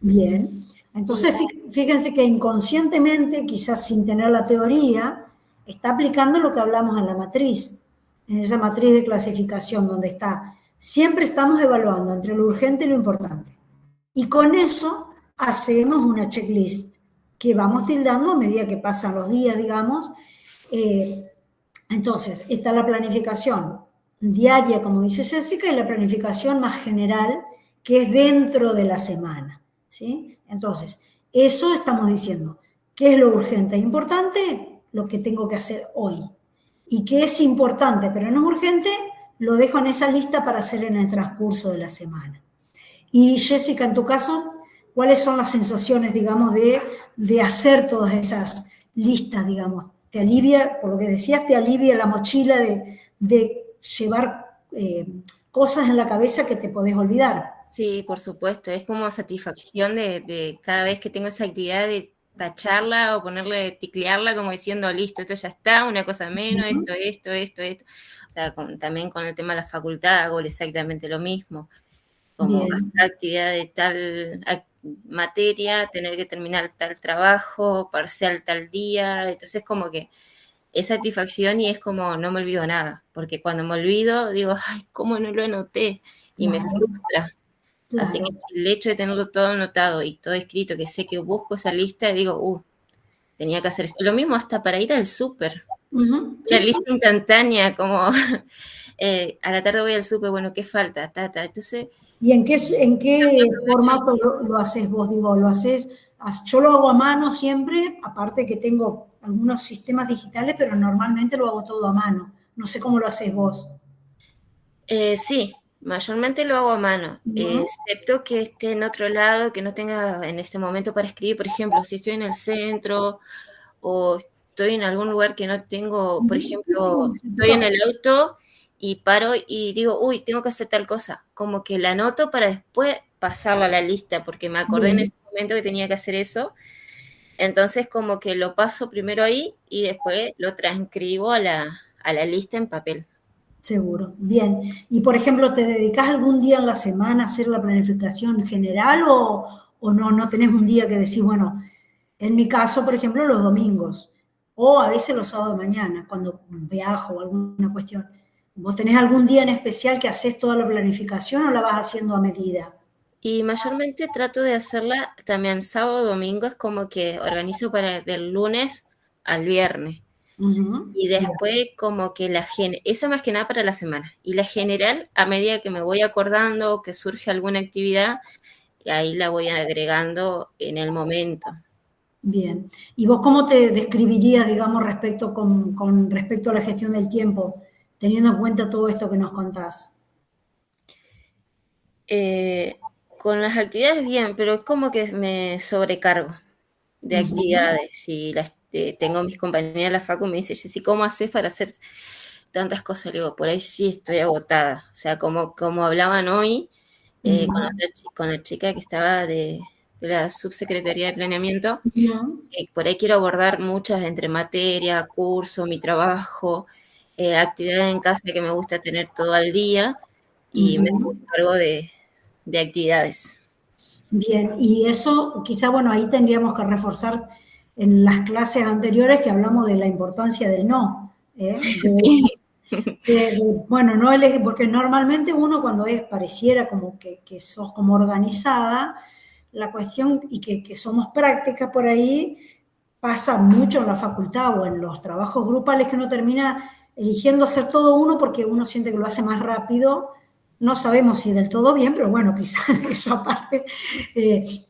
Bien. Y Entonces, fíjense que inconscientemente, quizás sin tener la teoría, está aplicando lo que hablamos en la matriz, en esa matriz de clasificación donde está, siempre estamos evaluando entre lo urgente y lo importante. Y con eso hacemos una checklist que vamos tildando a medida que pasan los días, digamos. Eh, entonces, está la planificación diaria, como dice Jessica, y la planificación más general, que es dentro de la semana. ¿Sí? Entonces, eso estamos diciendo. ¿Qué es lo urgente e importante? Lo que tengo que hacer hoy. Y qué es importante, pero no es urgente, lo dejo en esa lista para hacer en el transcurso de la semana. Y Jessica, en tu caso, ¿cuáles son las sensaciones, digamos, de hacer todas esas listas, digamos? ¿Te alivia, por lo que decías, te alivia la mochila de llevar cosas en la cabeza que te podés olvidar? sí, por supuesto, es como satisfacción de cada vez que tengo esa actividad de tacharla o ponerle, ticlearla como diciendo, listo, esto ya está, una cosa menos, Ujú. esto. O sea, también con el tema de la facultad hago exactamente lo mismo, como Bien, hacer actividad de tal materia, tener que terminar tal trabajo, parcial tal día, entonces como que es satisfacción y es como no me olvido nada, porque cuando me olvido digo, ay, ¿cómo no lo anoté? Y me claro, frustra. Así que claro. el hecho de tenerlo todo anotado y todo escrito, que sé que busco esa lista y digo, tenía que hacer eso. Lo mismo hasta para ir al súper. Ujú. Una Sí, sí. lista instantánea, como a la tarde voy al súper, bueno, ¿qué falta? Entonces, ¿Y en qué aprovecho el formato tiempo. lo haces vos? Digo, lo haces, yo lo hago a mano siempre, aparte que tengo algunos sistemas digitales, pero normalmente lo hago todo a mano. No sé cómo lo haces vos. Sí, mayormente lo hago a mano, Ujú, excepto que esté en otro lado, que no tenga en este momento para escribir. Por ejemplo, si estoy en el centro o estoy en algún lugar que no tengo, por ujú. Sí, sí, ejemplo, si en tu estoy en casa. el auto y paro y digo, tengo que hacer tal cosa, como que la anoto para después pasarla a la lista, porque me acordé en Bien, ese momento que tenía que hacer eso, entonces como que lo paso primero ahí y después lo transcribo a la lista en papel. seguro. Bien. Y por ejemplo, ¿te dedicas algún día en la semana a hacer la planificación general o no? No tenés un día que decís, bueno, en mi caso, por ejemplo, los domingos o a veces los sábados de mañana, cuando viajo o alguna cuestión. ¿Vos tenés algún día en especial que haces toda la planificación o la vas haciendo a medida? Y mayormente trato de hacerla también sábado, domingo, es como que organizo para del lunes al viernes. Ujú. Y Bien, después como que esa más que nada para la semana. Y la general, a medida que me voy acordando o que surge alguna actividad, ahí la voy agregando en el momento. bien. ¿Y vos cómo te describirías, digamos, con respecto a la gestión del tiempo, teniendo en cuenta todo esto que nos contás? Eh, con las actividades bien, pero es como que me sobrecargo de Ujú. actividades. Y tengo mis compañeras de la facu me dicen, Jessy, ¿cómo haces para hacer tantas cosas? Le digo, por ahí sí estoy agotada. O sea, como hablaban hoy Ujú. con la chica que estaba de la subsecretaría de planeamiento, Ujú. que por ahí quiero abordar muchas entre materia, curso, mi trabajo, actividades en casa que me gusta tener todo al día y me hago Ujú. cargo de actividades. Bien, y eso quizá, bueno, ahí tendríamos que reforzar en las clases anteriores que hablamos de la importancia del no, ¿eh? Sí, Bueno, no elegir, porque normalmente uno cuando pareciera como que sos como organizada, la cuestión y que somos prácticas por ahí, pasa mucho en la facultad o en los trabajos grupales que uno termina eligiendo hacer todo uno porque uno siente que lo hace más rápido. No sabemos si del todo bien, pero bueno, quizás eso aparte,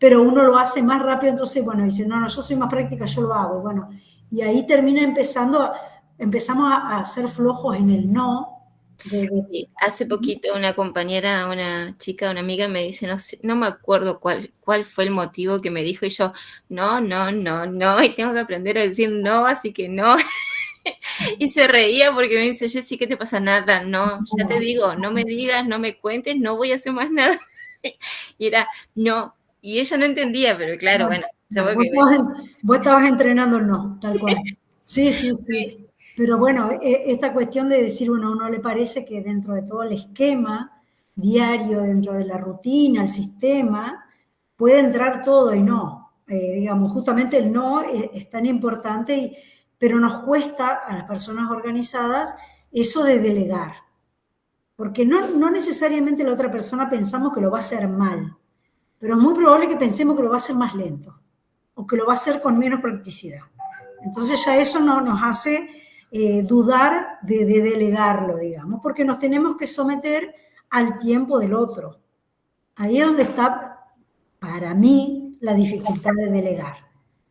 pero uno lo hace más rápido, entonces, bueno, dice, no, no, yo soy más práctica, yo lo hago, y bueno, y ahí termina empezamos a ser flojos en el no. sí. Hace poquito una compañera, una chica, una amiga me dice, no sé, no me acuerdo cuál fue el motivo que me dijo y yo, no, no, no, no, y tengo que aprender a decir no, así que no. Y se reía porque me dice, Jessy, ¿qué te pasa? Nada, no, ya te digo, no me digas, no me cuentes, no voy a hacer más nada. Y era, no, y ella no entendía, pero claro, bueno, yo Bueno, porque vos estabas entrenando el no, tal cual. Sí, sí, sí, sí. Pero bueno, esta cuestión de decir, bueno, a uno le parece que dentro de todo el esquema diario, dentro de la rutina, el sistema, puede entrar todo y no. Digamos, justamente el no es tan importante, pero nos cuesta a las personas organizadas eso de delegar, porque no necesariamente la otra persona pensamos que lo va a hacer mal, pero es muy probable que pensemos que lo va a hacer más lento o que lo va a hacer con menos practicidad. Entonces ya eso no, nos hace dudar de delegarlo, digamos, porque nos tenemos que someter al tiempo del otro. Ahí es donde está, para mí, la dificultad de delegar.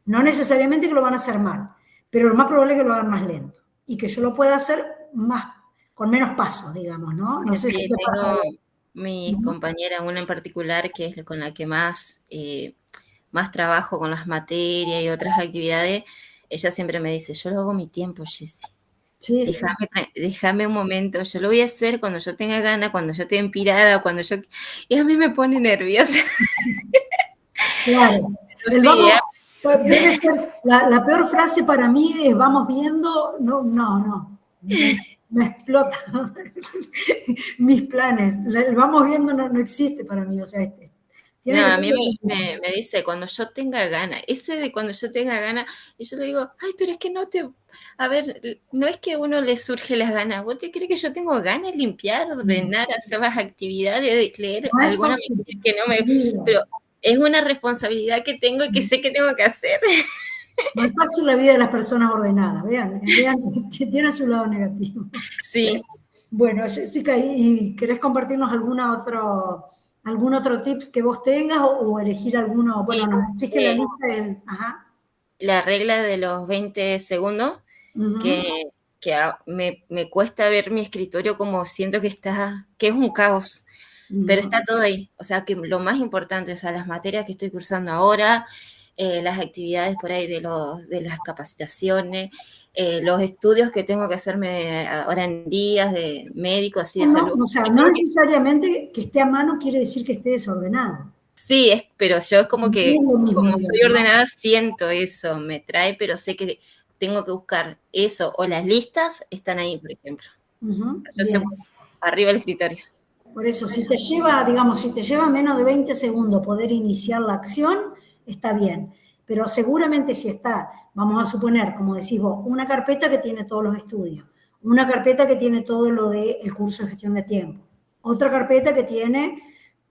No necesariamente que lo van a hacer mal, pero lo más probable es que lo hagan más lento y que yo lo pueda hacer más, con menos pasos, digamos, ¿no? No sé si sí, te pasa tengo eso. mi compañera, una en particular, que es con la que más trabajo con las materias y otras actividades, ella siempre me dice, yo lo hago a mi tiempo, Jessy. Sí, sí. Déjame un momento, yo lo voy a hacer cuando yo tenga ganas, cuando yo esté inspirada, cuando yo... Y a mí me pone nerviosa. Claro. El Sí, vamos, debe ser, la peor frase para mí es vamos viendo, no, no, no, me explota mis planes. El vamos viendo no existe para mí, o sea, no, tiene que a mí ser. me dice, cuando yo tenga ganas, ese de cuando yo tenga ganas, y yo le digo, ay, pero es que no te, a ver, no es que a uno le surge las ganas, ¿vos te crees que yo tengo ganas de limpiar, ordenar, hacer las actividades, de leer No es alguna fácil, materia que no me, vida. pero es una responsabilidad que tengo y que sé que tengo que hacer. No es fácil la vida de las personas ordenadas, vean, tiene su lado negativo. Sí, Bueno, Jessica, ¿y querés compartirnos algún otro tips que vos tengas o elegir alguno? Bueno, sí, nos decís que la lista del... Ajá. la regla de los 20 segundos, Uh-huh, que, me cuesta ver mi escritorio como siento que está, que es un caos, pero uh-huh. está todo ahí. O sea, que lo más importante, o sea, las materias que estoy cursando ahora, las actividades por ahí de las capacitaciones, los estudios que tengo que hacerme ahora en días de médico, así de No, salud. o sea, Es no como que, necesariamente que esté a mano quiere decir que esté desordenado. sí, pero yo es como No es que, lo mismo, como soy digamos, ¿no? ordenada, siento eso, me trae, pero sé que tengo que buscar eso, o las listas están ahí, por ejemplo. Uh-huh, Yo sé, bien. arriba del escritorio. Por eso, si te lleva, digamos, si te lleva menos de 20 segundos poder iniciar la acción, está bien. Pero seguramente si está, vamos a suponer, como decís vos, una carpeta que tiene todos los estudios, una carpeta que tiene todo lo del curso de gestión de tiempo, otra carpeta que tiene,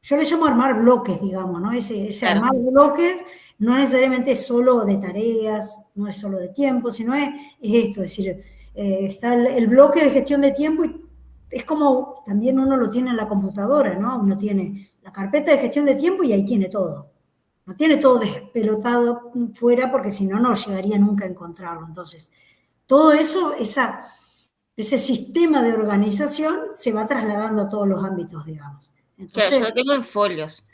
yo le llamo armar bloques, digamos, ¿no? Ese Claro, armar bloques no necesariamente es solo de tareas, no es solo de tiempo, sino es esto, es decir, está el bloque de gestión de tiempo y es como también uno lo tiene en la computadora, ¿no? Uno tiene la carpeta de gestión de tiempo y ahí tiene todo. No tiene todo despelotado fuera porque si no, no llegaría nunca a encontrarlo. Entonces, todo eso, ese sistema de organización se va trasladando a todos los ámbitos, digamos. claro, Entonces, yo lo tengo en folios.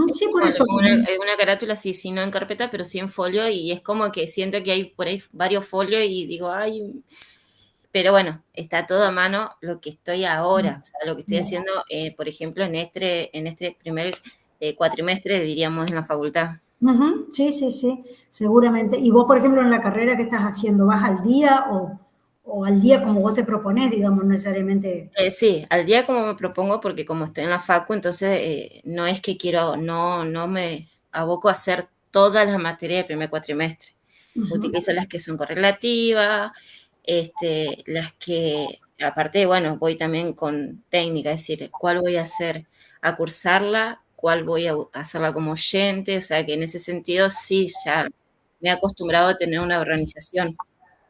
Es sí, por como eso. una carátula, sí, sí, no en carpeta, pero sí en folio, y es como que siento que hay por ahí varios folios y digo, ay, pero bueno, está todo a mano lo que estoy ahora, o sea, lo que estoy haciendo, por ejemplo, en este primer cuatrimestre, diríamos, en la facultad. Sí, sí, sí, seguramente. Y vos, por ejemplo, en la carrera que estás haciendo, ¿vas al día o al día como vos te proponés, digamos, no necesariamente? Sí, al día como me propongo, porque como estoy en la facu, entonces no es que quiero, no, no me, aboco a hacer todas las materias del primer cuatrimestre. Utilizo las que son correlativas, las que, aparte, bueno, voy también con técnica, es decir, cuál voy a hacer a cursarla, cuál voy a hacerla como oyente, o sea que en ese sentido sí, ya me he acostumbrado a tener una organización.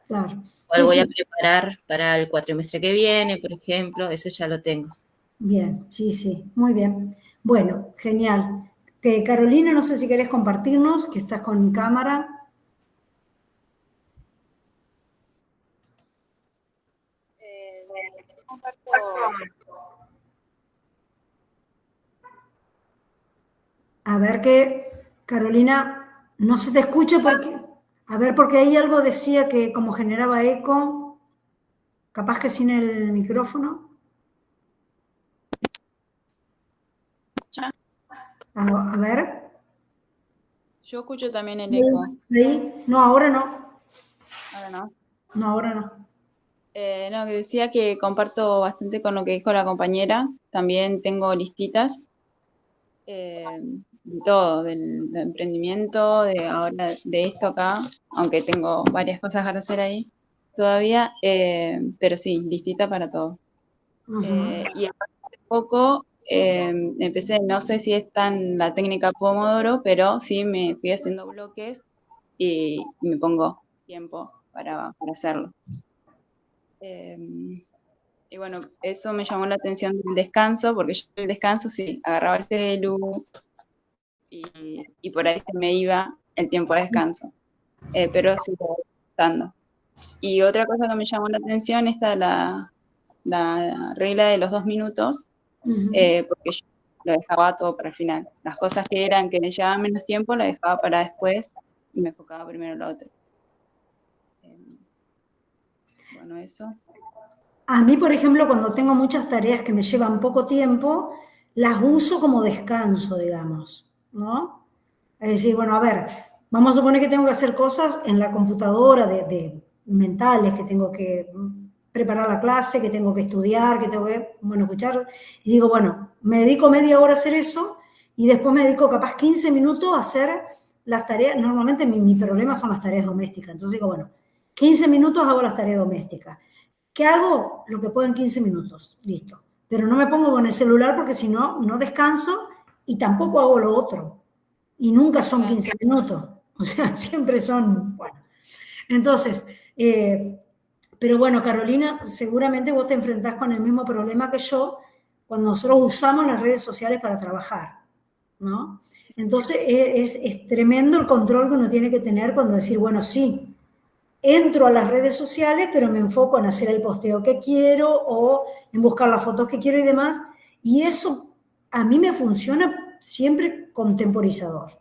Claro. Cuál voy a preparar para el cuatrimestre que viene, por ejemplo, eso ya lo tengo. Bien, sí, muy bien. Bueno, genial. Carolina, no sé si querés compartirnos, que estás con cámara. A ver que, Carolina, no se te escucha porque, a ver, porque ahí algo decía que como generaba eco, capaz que sin el micrófono. A ver. Yo escucho también el eco. ¿Ahí? No, ahora no. Ahora no. No, ahora no. No, que decía que comparto bastante con lo que dijo la compañera. También tengo listitas de todo, del emprendimiento, de ahora, de esto acá, aunque tengo varias cosas para hacer ahí todavía, pero sí, listita para todo. Y hace poco empecé, no sé si es tan la técnica Pomodoro, pero sí me fui haciendo bloques y me pongo tiempo para hacerlo. Y bueno, eso me llamó la atención del descanso, porque yo el descanso sí, agarraba el celu y por ahí se me iba el tiempo de descanso, pero sí lo voy estando. Y otra cosa que me llamó la atención es la regla de los 2 minutos, porque yo lo dejaba todo para el final. Las cosas que eran que me llevaban menos tiempo, las dejaba para después y me enfocaba primero en lo otro. Bueno, eso. A mí, por ejemplo, cuando tengo muchas tareas que me llevan poco tiempo, las uso como descanso, digamos, ¿no? Es decir, bueno, a ver, vamos a suponer que tengo que hacer cosas en la computadora de mentales, que tengo que preparar la clase, que tengo que estudiar, que tengo que, bueno, escuchar, y digo, bueno, me dedico media hora a hacer eso y después me dedico capaz 15 minutos a hacer las tareas. Normalmente mi problema son las tareas domésticas, entonces digo, bueno, 15 minutos hago las tareas domésticas. ¿Qué hago? Lo que puedo en 15 minutos, listo. Pero no me pongo con el celular porque si no, no descanso y tampoco hago lo otro. Y nunca son 15 minutos. O sea, siempre son, bueno. Entonces, pero bueno, Carolina, seguramente vos te enfrentás con el mismo problema que yo cuando nosotros usamos las redes sociales para trabajar, ¿no? Entonces, es tremendo el control que uno tiene que tener cuando decir, bueno, sí, entro a las redes sociales, pero me enfoco en hacer el posteo que quiero o en buscar las fotos que quiero y demás. Y eso a mí me funciona siempre con temporizador.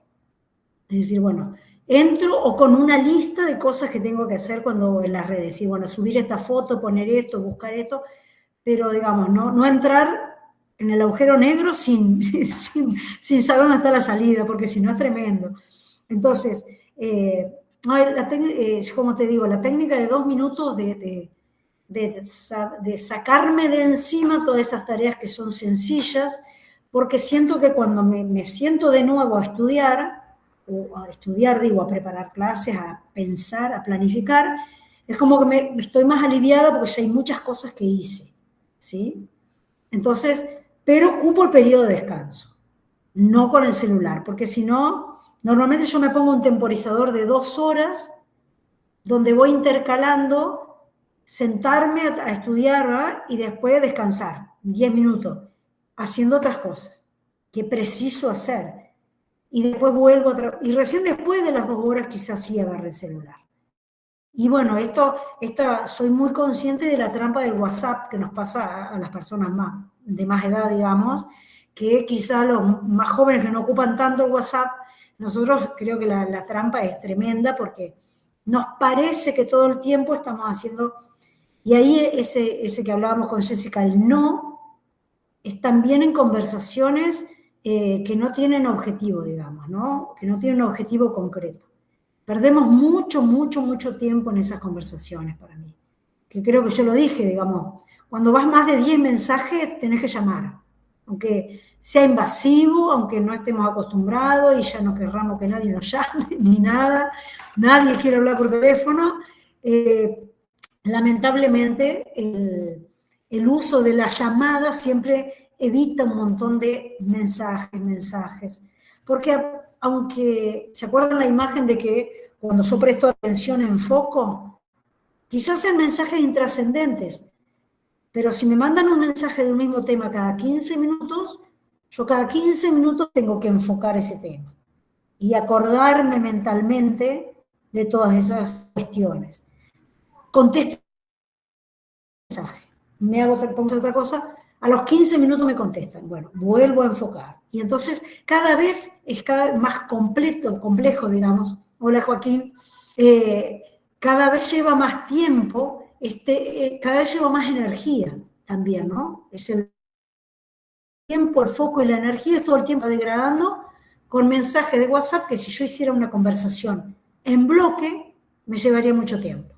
Es decir, bueno, entro o con una lista de cosas que tengo que hacer cuando en las redes. Y bueno, subir esta foto, poner esto, buscar esto, pero digamos, no entrar en el agujero negro sin saber dónde está la salida, porque si no es tremendo. Entonces, como te digo, la técnica de 2 minutos de sacarme de encima todas esas tareas que son sencillas, porque siento que cuando me siento de nuevo a estudiar, digo, a preparar clases, a pensar, a planificar, es como que me estoy más aliviada porque ya hay muchas cosas que hice, ¿sí? Entonces, pero ocupo el periodo de descanso, no con el celular, porque si no, normalmente yo me pongo un temporizador de 2 horas donde voy intercalando sentarme a estudiar, ¿verdad? Y después descansar, 10 minutos, haciendo otras cosas que preciso hacer. Y después vuelvo y recién después de las 2 horas quizás sí agarre el celular. Y bueno, soy muy consciente de la trampa del WhatsApp que nos pasa a las personas de más edad, digamos, que quizá los más jóvenes que no ocupan tanto el WhatsApp, nosotros creo que la trampa es tremenda porque nos parece que todo el tiempo estamos haciendo, y ahí ese que hablábamos con Jessica, el no, es también en conversaciones que no tienen objetivo, digamos, ¿no? Que no tienen un objetivo concreto. Perdemos mucho tiempo en esas conversaciones para mí. Que creo que yo lo dije, digamos, cuando vas más de 10 mensajes tenés que llamar. Aunque sea invasivo, aunque no estemos acostumbrados y ya no querramos que nadie nos llame, ni nada, nadie quiere hablar por teléfono. Lamentablemente, el uso de la llamada siempre evita un montón de mensajes. Porque aunque, ¿se acuerdan la imagen de que cuando yo presto atención enfoco? Quizás sean mensajes intrascendentes, pero si me mandan un mensaje de un mismo tema cada 15 minutos, yo cada 15 minutos tengo que enfocar ese tema y acordarme mentalmente de todas esas cuestiones. Contesto el mensaje, pongo otra cosa, a los 15 minutos me contestan, bueno, vuelvo a enfocar. Y entonces cada vez es cada vez más complejo, digamos. Hola Joaquín, cada vez lleva más tiempo, cada vez lleva más energía también, ¿no? Es el tiempo, el foco y la energía es todo el tiempo degradando con mensajes de WhatsApp que si yo hiciera una conversación en bloque me llevaría mucho tiempo,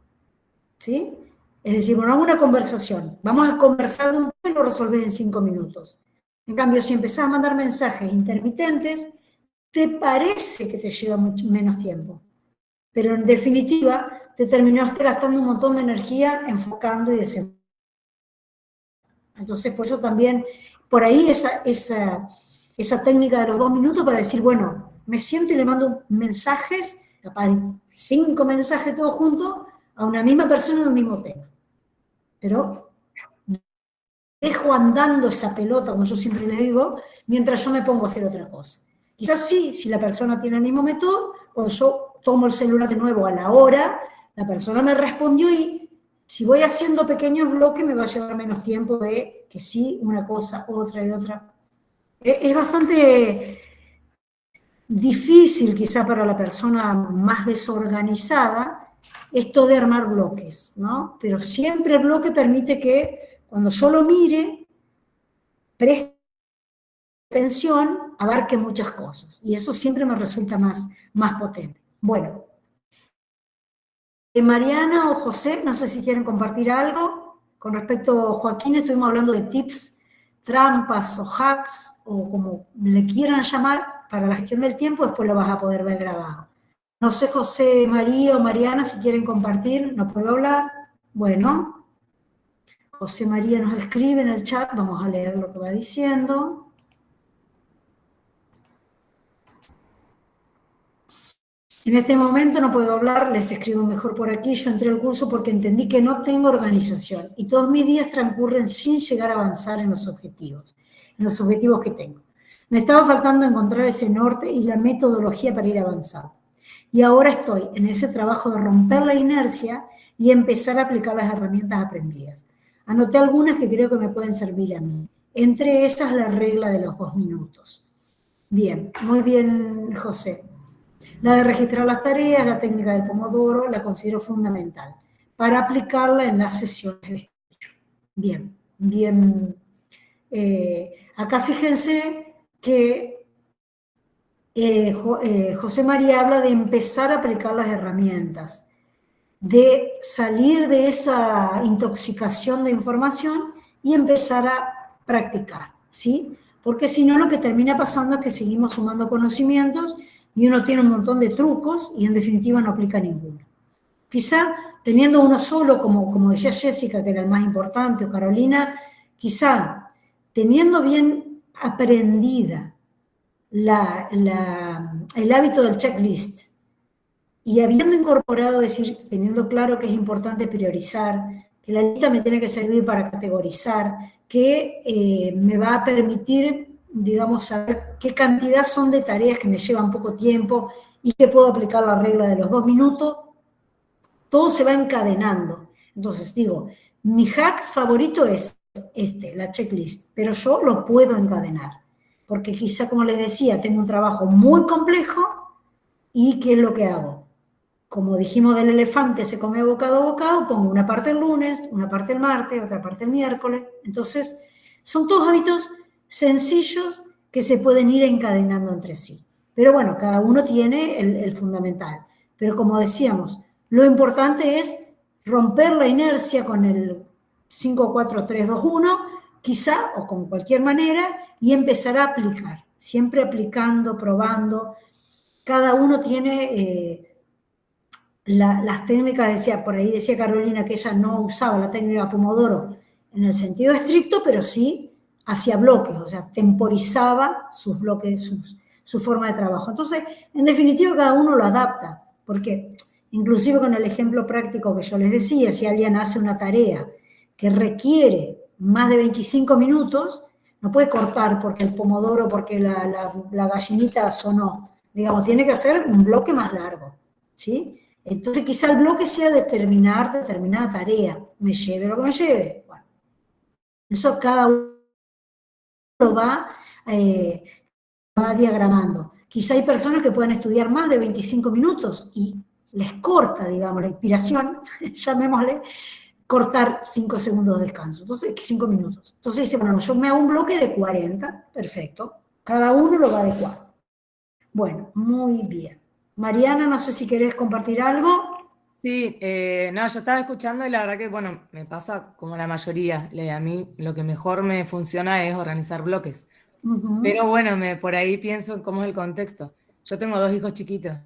¿sí? Es decir, bueno, hago una conversación, vamos a conversar de un tema y lo resolvés en 5 minutos. En cambio, si empezás a mandar mensajes intermitentes, te parece que te lleva mucho menos tiempo, pero en definitiva te terminaste gastando un montón de energía enfocando y desenfocando. Entonces, por eso también, por ahí esa técnica de los 2 minutos para decir, bueno, me siento y le mando mensajes, capaz 5 mensajes todos juntos, a una misma persona de un mismo tema. Pero dejo andando esa pelota, como yo siempre le digo, mientras yo me pongo a hacer otra cosa. Quizás sí, si la persona tiene el mismo método, cuando yo tomo el celular de nuevo a la hora, la persona me respondió y si voy haciendo pequeños bloques me va a llevar menos tiempo de que sí, una cosa, otra y otra. Es bastante difícil quizá para la persona más desorganizada esto de armar bloques, ¿no? Pero siempre el bloque permite que cuando yo lo mire, preste atención, abarque muchas cosas. Y eso siempre me resulta más potente. Bueno. Mariana o José, no sé si quieren compartir algo. Con respecto a Joaquín, estuvimos hablando de tips, trampas o hacks, o como le quieran llamar, para la gestión del tiempo, después lo vas a poder ver grabado. No sé, José, María o Mariana, si quieren compartir, no puedo hablar. Bueno, José María nos escribe en el chat, vamos a leer lo que va diciendo. En este momento no puedo hablar, les escribo mejor por aquí. Yo entré al curso porque entendí que no tengo organización y todos mis días transcurren sin llegar a avanzar en los objetivos que tengo. Me estaba faltando encontrar ese norte y la metodología para ir avanzando. Y ahora estoy en ese trabajo de romper la inercia y empezar a aplicar las herramientas aprendidas. Anoté algunas que creo que me pueden servir a mí. Entre esas, la regla de los 2 minutos. Bien, muy bien, José. La de registrar las tareas, la técnica del Pomodoro, la considero fundamental para aplicarla en las sesiones de estudio. Bien, bien. Acá fíjense que José María habla de empezar a aplicar las herramientas, de salir de esa intoxicación de información y empezar a practicar, ¿sí? Porque si no, lo que termina pasando es que seguimos sumando conocimientos y uno tiene un montón de trucos y en definitiva no aplica ninguno. Quizá teniendo uno solo, como decía Jessica, que era el más importante, o Carolina, quizá teniendo bien aprendida el hábito del checklist y habiendo incorporado, es decir, teniendo claro que es importante priorizar, que la lista me tiene que servir para categorizar, que me va a permitir, digamos, saber qué cantidad son de tareas que me llevan poco tiempo y que puedo aplicar la regla de los 2 minutos, todo se va encadenando. Entonces digo, mi hack favorito es la checklist, pero yo lo puedo encadenar, porque quizá, como les decía, tengo un trabajo muy complejo y ¿qué es lo que hago? Como dijimos del elefante, se come bocado a bocado, pongo una parte el lunes, una parte el martes, otra parte el miércoles. Entonces, son todos hábitos sencillos que se pueden ir encadenando entre sí. Pero bueno, cada uno tiene el fundamental. Pero como decíamos, lo importante es romper la inercia con el 5, 4, 3, 2, 1, quizá, o con cualquier manera, y empezar a aplicar, siempre aplicando, probando. Cada uno tiene las técnicas, por ahí decía Carolina que ella no usaba la técnica Pomodoro en el sentido estricto, pero sí hacía bloques, o sea, temporizaba sus bloques, su forma de trabajo. Entonces, en definitiva, cada uno lo adapta, porque inclusive con el ejemplo práctico que yo les decía, si alguien hace una tarea que requiere más de 25 minutos, no puede cortar porque el pomodoro, porque la gallinita sonó. Digamos, tiene que hacer un bloque más largo, ¿sí? Entonces quizá el bloque sea determinar determinada tarea, me lleve lo que me lleve. Bueno, eso cada uno lo va diagramando. Quizá hay personas que pueden estudiar más de 25 minutos y les corta, digamos, la inspiración, llamémosle, cortar 5 segundos de descanso, entonces 5 minutos. Entonces dice, bueno, yo me hago un bloque de 40, perfecto, cada uno lo va adecuando. Bueno, muy bien. Mariana, no sé si querés compartir algo. Sí, no, yo estaba escuchando y la verdad que, bueno, me pasa como la mayoría. A mí lo que mejor me funciona es organizar bloques. Pero bueno, por ahí pienso en cómo es el contexto. Yo tengo 2 hijos chiquitos.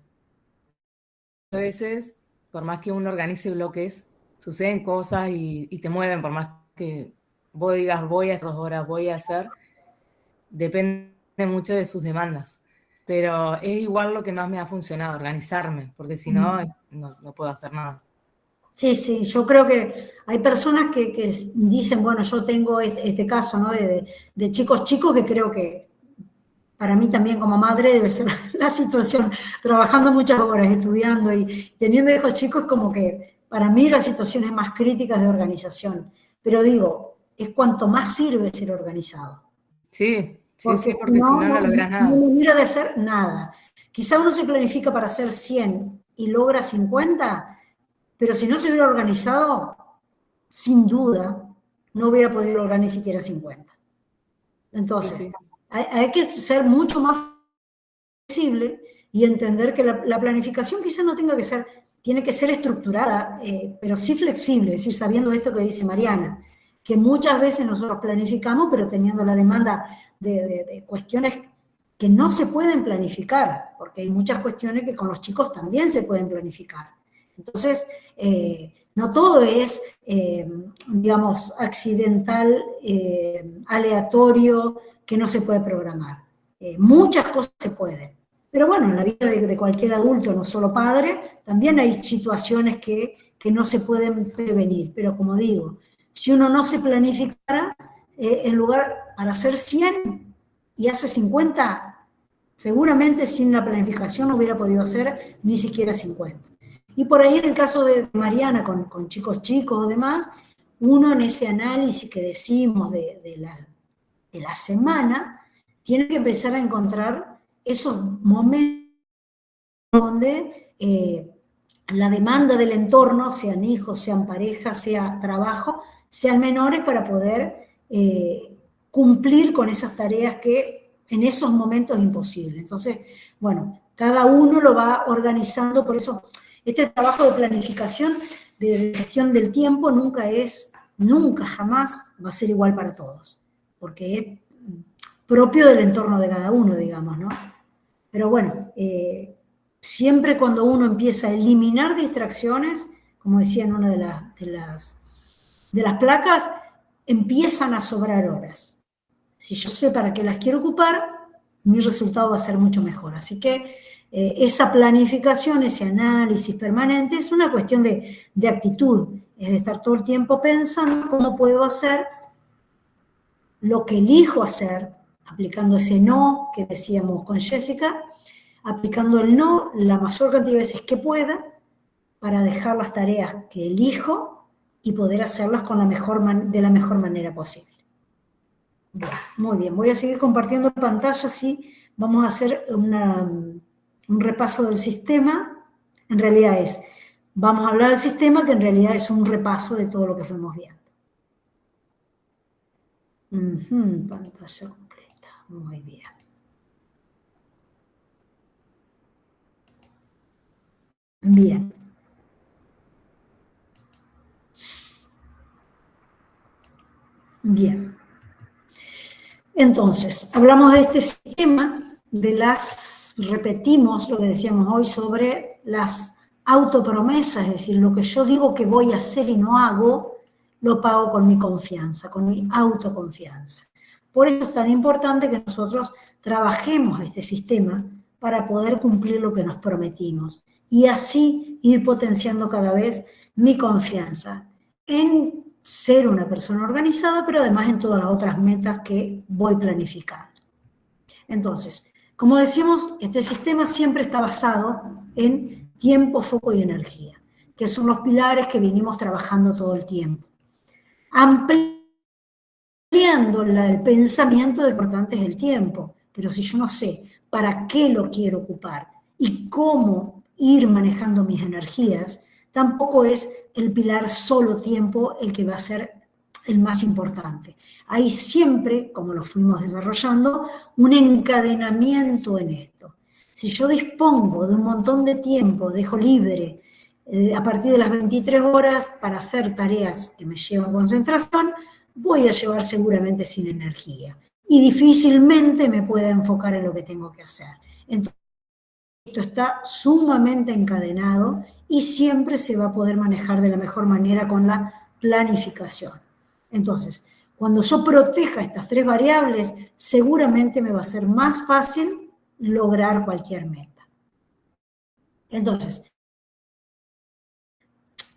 A veces, por más que uno organice bloques, suceden cosas y te mueven, por más que vos digas voy a 2 horas, voy a hacer, depende mucho de sus demandas. Pero es igual lo que más me ha funcionado, organizarme, porque si no, no puedo hacer nada. Sí, sí, yo creo que hay personas que dicen, bueno, yo tengo este caso, ¿no? De chicos chicos que creo que para mí también como madre debe ser la situación, trabajando muchas horas, estudiando y teniendo hijos chicos, como que para mí las situaciones más críticas de organización. Pero digo, es cuanto más sirve ser organizado. Sí, Porque porque si no, no logras nada. No manera de hacer nada. Quizá uno se planifica para hacer 100 y logra 50, pero si no se hubiera organizado, sin duda, no hubiera podido lograr ni siquiera 50. Entonces, Sí. hay que ser mucho más flexible y entender que la planificación quizá no tenga que ser, tiene que ser estructurada, pero sí flexible, es decir, sabiendo esto que dice Mariana, que muchas veces nosotros planificamos, pero teniendo la demanda de cuestiones que no se pueden planificar, porque hay muchas cuestiones que con los chicos también se pueden planificar. Entonces, no todo es, digamos, accidental, aleatorio, que no se puede programar. Muchas cosas se pueden. Pero bueno, en la vida de cualquier adulto, no solo padre, también hay situaciones que no se pueden prevenir. Pero como digo, si uno no se planificara, en lugar para hacer 100 y hace 50, seguramente sin la planificación no hubiera podido hacer ni siquiera 50. Y por ahí en el caso de Mariana, con chicos chicos o demás, uno en ese análisis que decimos de la semana, tiene que empezar a encontrar esos momentos donde la demanda del entorno, sean hijos, sean parejas, sea trabajo, sean menores para poder cumplir con esas tareas que en esos momentos es imposible. Entonces, bueno, cada uno lo va organizando, por eso este trabajo de planificación, de gestión del tiempo, nunca jamás va a ser igual para todos, porque es propio del entorno de cada uno, digamos, ¿no? Pero bueno, siempre cuando uno empieza a eliminar distracciones, como decía en una de las placas, empiezan a sobrar horas. Si yo sé para qué las quiero ocupar, mi resultado va a ser mucho mejor. Así que esa planificación, ese análisis permanente, es una cuestión de actitud, es de estar todo el tiempo pensando cómo puedo hacer lo que elijo hacer, aplicando ese no que decíamos con Jessica, aplicando el no la mayor cantidad de veces que pueda para dejar las tareas que elijo y poder hacerlas de la mejor manera posible. Bueno, muy bien, voy a seguir compartiendo pantalla, sí, vamos a hacer un repaso del sistema. En realidad vamos a hablar del sistema, que en realidad es un repaso de todo lo que fuimos viendo. Pantalla completa, muy bien. Bien. Bien. Entonces, hablamos de este sistema, repetimos lo que decíamos hoy sobre las autopromesas, es decir, lo que yo digo que voy a hacer y no hago, lo pago con mi confianza, con mi autoconfianza. Por eso es tan importante que nosotros trabajemos este sistema para poder cumplir lo que nos prometimos y así ir potenciando cada vez mi confianza en ser una persona organizada, pero además en todas las otras metas que voy planificando. Entonces, como decimos, este sistema siempre está basado en tiempo, foco y energía, que son los pilares que venimos trabajando todo el tiempo. Ampliando el pensamiento de importante es el tiempo, pero si yo no sé para qué lo quiero ocupar y cómo ir manejando mis energías, tampoco es el pilar solo tiempo el que va a ser el más importante. Hay siempre, como lo fuimos desarrollando, un encadenamiento en esto. Si yo dispongo de un montón de tiempo, dejo libre a partir de las 23 horas para hacer tareas que me llevan concentración, voy a llevar seguramente sin energía y difícilmente me pueda enfocar en lo que tengo que hacer. Entonces, esto está sumamente encadenado y siempre se va a poder manejar de la mejor manera con la planificación. Entonces, cuando yo proteja estas tres variables, seguramente me va a ser más fácil lograr cualquier meta. Entonces,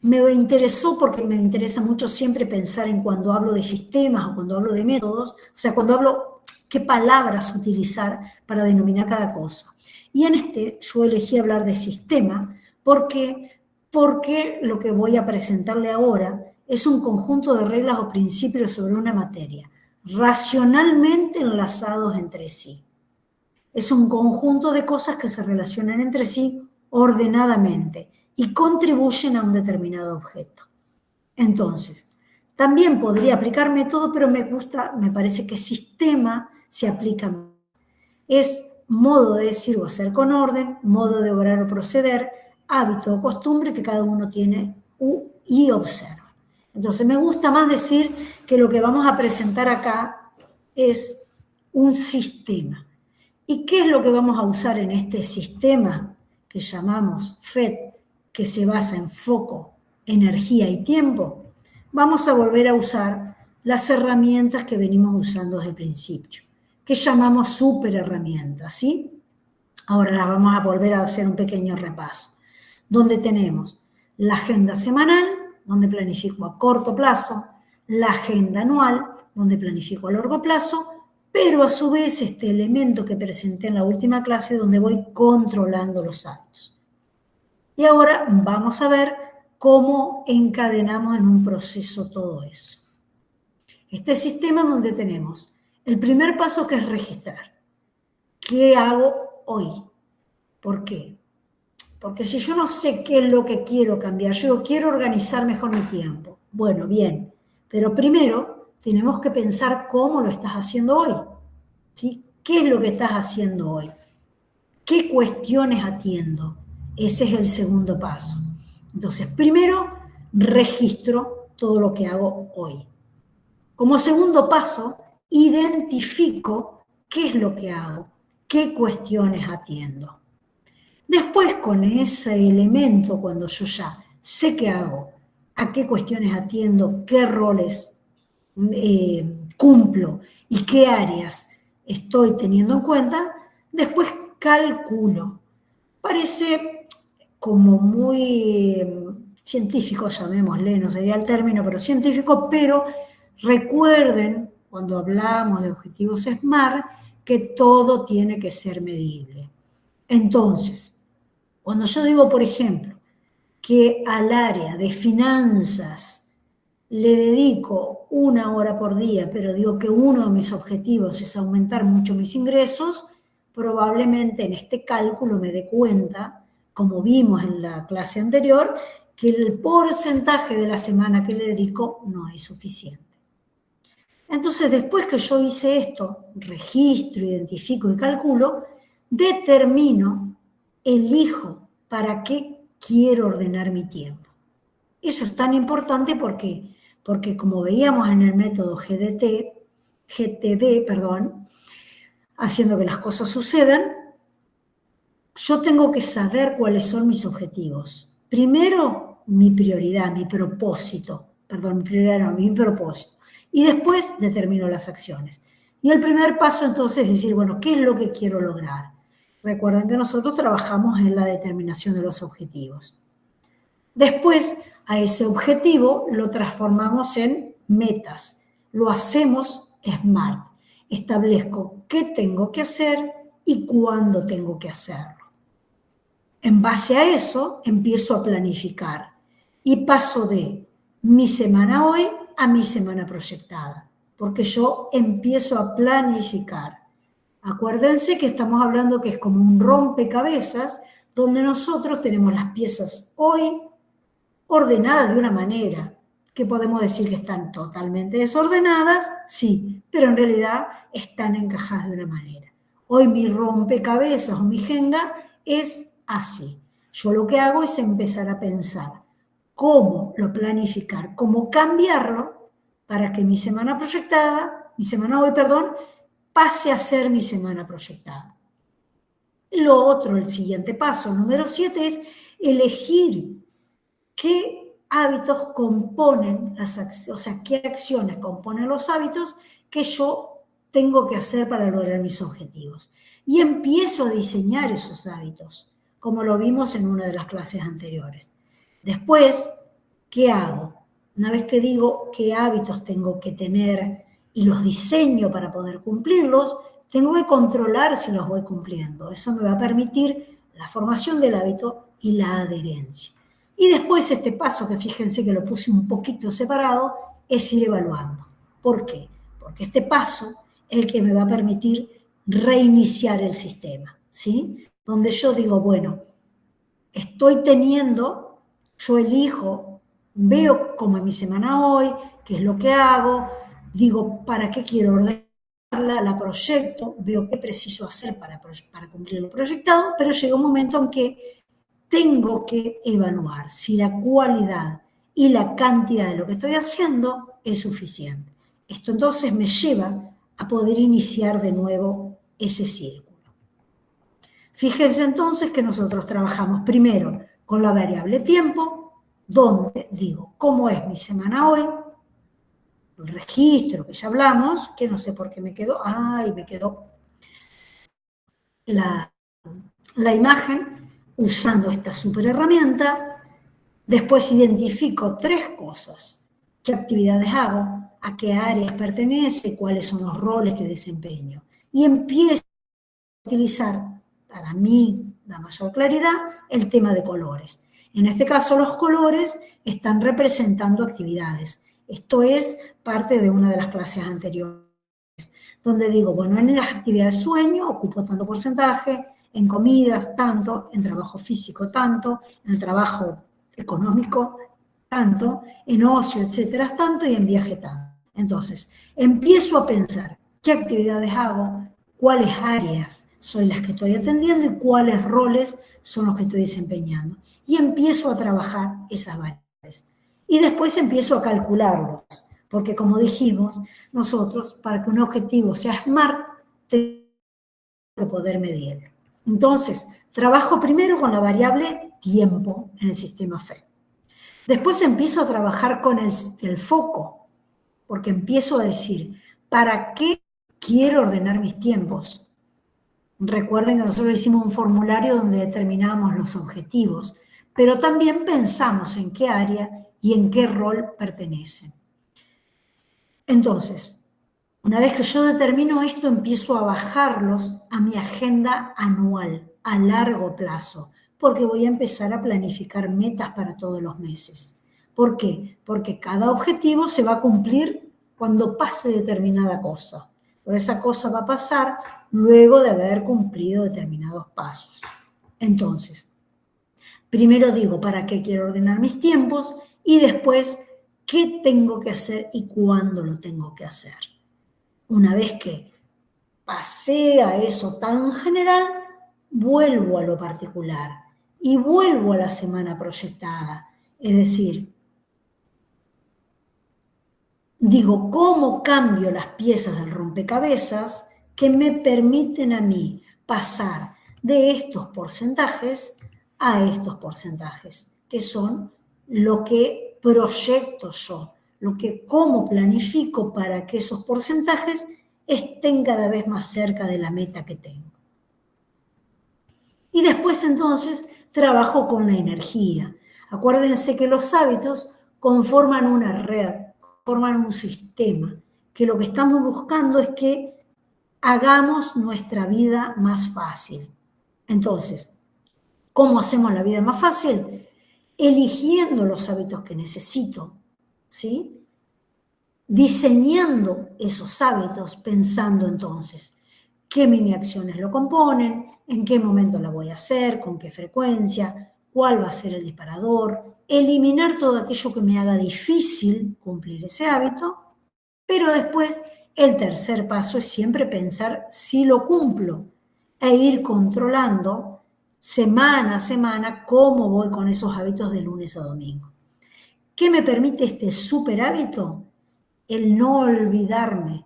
me interesó porque me interesa mucho siempre pensar en cuando hablo de sistemas o cuando hablo de métodos, o sea, cuando hablo qué palabras utilizar para denominar cada cosa. Y en yo elegí hablar de sistema porque lo que voy a presentarle ahora es un conjunto de reglas o principios sobre una materia, racionalmente enlazados entre sí. Es un conjunto de cosas que se relacionan entre sí ordenadamente y contribuyen a un determinado objeto. Entonces, también podría aplicar método, pero me parece que sistema se aplica más. Es modo de decir o hacer con orden, modo de obrar o proceder, hábito o costumbre que cada uno tiene y observa. Entonces me gusta más decir que lo que vamos a presentar acá es un sistema. ¿Y qué es lo que vamos a usar en este sistema que llamamos FED, que se basa en foco, energía y tiempo? Vamos a volver a usar las herramientas que venimos usando desde el principio, que llamamos super herramientas, ¿sí? Ahora las vamos a volver a hacer un pequeño repaso, donde tenemos la agenda semanal, donde planifico a corto plazo, la agenda anual, donde planifico a largo plazo, pero a su vez este elemento que presenté en la última clase, donde voy controlando los hábitos. Y ahora vamos a ver cómo encadenamos en un proceso todo eso. Este sistema donde tenemos el primer paso, que es registrar. ¿Qué hago hoy? ¿Por qué? Porque si yo no sé qué es lo que quiero cambiar, yo quiero organizar mejor mi tiempo. Bueno, bien, pero primero tenemos que pensar cómo lo estás haciendo hoy. ¿Sí? ¿Qué es lo que estás haciendo hoy? ¿Qué cuestiones atiendo? Ese es el segundo paso. Entonces, primero registro todo lo que hago hoy. Como segundo paso, identifico qué es lo que hago, qué cuestiones atiendo. Después, con ese elemento, cuando yo ya sé qué hago, a qué cuestiones atiendo, qué roles cumplo y qué áreas estoy teniendo en cuenta, después calculo. Parece como muy científico, llamémosle, no sería el término, pero científico, pero recuerden, cuando hablamos de objetivos SMART, que todo tiene que ser medible. Entonces, cuando yo digo, por ejemplo, que al área de finanzas le dedico 1 hora por día, pero digo que uno de mis objetivos es aumentar mucho mis ingresos, probablemente en este cálculo me dé cuenta, como vimos en la clase anterior, que el porcentaje de la semana que le dedico no es suficiente. Entonces, después que yo hice esto, registro, identifico y calculo, determino, elijo para qué quiero ordenar mi tiempo. Eso es tan importante porque como veíamos en el método GDT, GTD, haciendo que las cosas sucedan, yo tengo que saber cuáles son mis objetivos. Primero, mi prioridad, mi propósito. Mi prioridad no, mi propósito. Y después determino las acciones. Y el primer paso entonces es decir, bueno, ¿qué es lo que quiero lograr? Recuerden que nosotros trabajamos en la determinación de los objetivos. Después, a ese objetivo lo transformamos en metas. Lo hacemos SMART. Establezco qué tengo que hacer y cuándo tengo que hacerlo. En base a eso, empiezo a planificar y paso de mi semana hoy a mi semana proyectada, porque yo empiezo a planificar. Acuérdense que estamos hablando que es como un rompecabezas donde nosotros tenemos las piezas hoy ordenadas de una manera, que podemos decir que están totalmente desordenadas, sí, pero en realidad están encajadas de una manera. Hoy mi rompecabezas o mi jenga es así. Yo lo que hago es empezar a pensar cómo lo planificar, cómo cambiarlo para que mi semana hoy, pase a ser mi semana proyectada. Lo otro, el siguiente paso, número 7, es elegir qué hábitos componen las acciones, o sea, qué acciones componen los hábitos que yo tengo que hacer para lograr mis objetivos. Y empiezo a diseñar esos hábitos, como lo vimos en una de las clases anteriores. Después, ¿qué hago? Una vez que digo qué hábitos tengo que tener y los diseño para poder cumplirlos, tengo que controlar si los voy cumpliendo. Eso me va a permitir la formación del hábito y la adherencia. Y después este paso, que fíjense que lo puse un poquito separado, es ir evaluando. ¿Por qué? Porque este paso es el que me va a permitir reiniciar el sistema, ¿sí? Donde yo digo, bueno, yo elijo, veo cómo es mi semana hoy, qué es lo que hago, digo, ¿para qué quiero ordenarla? La proyecto, veo qué preciso hacer para cumplir lo proyectado, pero llega un momento en que tengo que evaluar si la cualidad y la cantidad de lo que estoy haciendo es suficiente. Esto entonces me lleva a poder iniciar de nuevo ese círculo. Fíjense entonces que nosotros trabajamos primero con la variable tiempo, donde digo, ¿cómo es mi semana hoy? El registro que ya hablamos, que no sé por qué me quedó, me quedó la imagen, usando esta super herramienta. Después identifico 3 cosas. ¿Qué actividades hago? ¿A qué áreas pertenece? ¿Cuáles son los roles que desempeño? Y empiezo a utilizar, para mí, la mayor claridad, el tema de colores. En este caso, los colores están representando actividades. Esto es parte de una de las clases anteriores, donde digo, bueno, en las actividades sueño ocupo tanto porcentaje, en comidas tanto, en trabajo físico tanto, en el trabajo económico tanto, en ocio, etcétera, tanto, y en viaje tanto. Entonces, empiezo a pensar qué actividades hago, cuáles áreas son las que estoy atendiendo y cuáles roles son los que estoy desempeñando. Y empiezo a trabajar esas variables. Y después empiezo a calcularlos, porque como dijimos, nosotros, para que un objetivo sea SMART, tenemos que poder medirlo. Entonces, trabajo primero con la variable tiempo en el sistema FED. Después empiezo a trabajar con el foco, porque empiezo a decir, ¿para qué quiero ordenar mis tiempos? Recuerden que nosotros hicimos un formulario donde determinamos los objetivos, pero también pensamos en qué área y en qué rol pertenecen. Entonces, una vez que yo determino esto, empiezo a bajarlos a mi agenda anual, a largo plazo, porque voy a empezar a planificar metas para todos los meses. ¿Por qué? Porque cada objetivo se va a cumplir cuando pase determinada cosa. Pero esa cosa va a pasar luego de haber cumplido determinados pasos. Entonces, primero digo para qué quiero ordenar mis tiempos y después qué tengo que hacer y cuándo lo tengo que hacer. Una vez que pasé a eso tan general, vuelvo a lo particular y vuelvo a la semana proyectada. Es decir, digo, ¿cómo cambio las piezas del rompecabezas que me permiten a mí pasar de estos porcentajes a estos porcentajes, que son lo que proyecto yo, cómo planifico para que esos porcentajes estén cada vez más cerca de la meta que tengo? Y después entonces trabajo con la energía. Acuérdense que los hábitos conforman una red, forman un sistema, que lo que estamos buscando es que hagamos nuestra vida más fácil. Entonces, ¿cómo hacemos la vida más fácil? Eligiendo los hábitos que necesito, ¿sí? Diseñando esos hábitos, pensando entonces qué mini acciones lo componen, en qué momento la voy a hacer, con qué frecuencia, cuál va a ser el disparador, eliminar todo aquello que me haga difícil cumplir ese hábito, pero después el tercer paso es siempre pensar si lo cumplo e ir controlando semana a semana cómo voy con esos hábitos de lunes a domingo. ¿Qué me permite este super hábito? El no olvidarme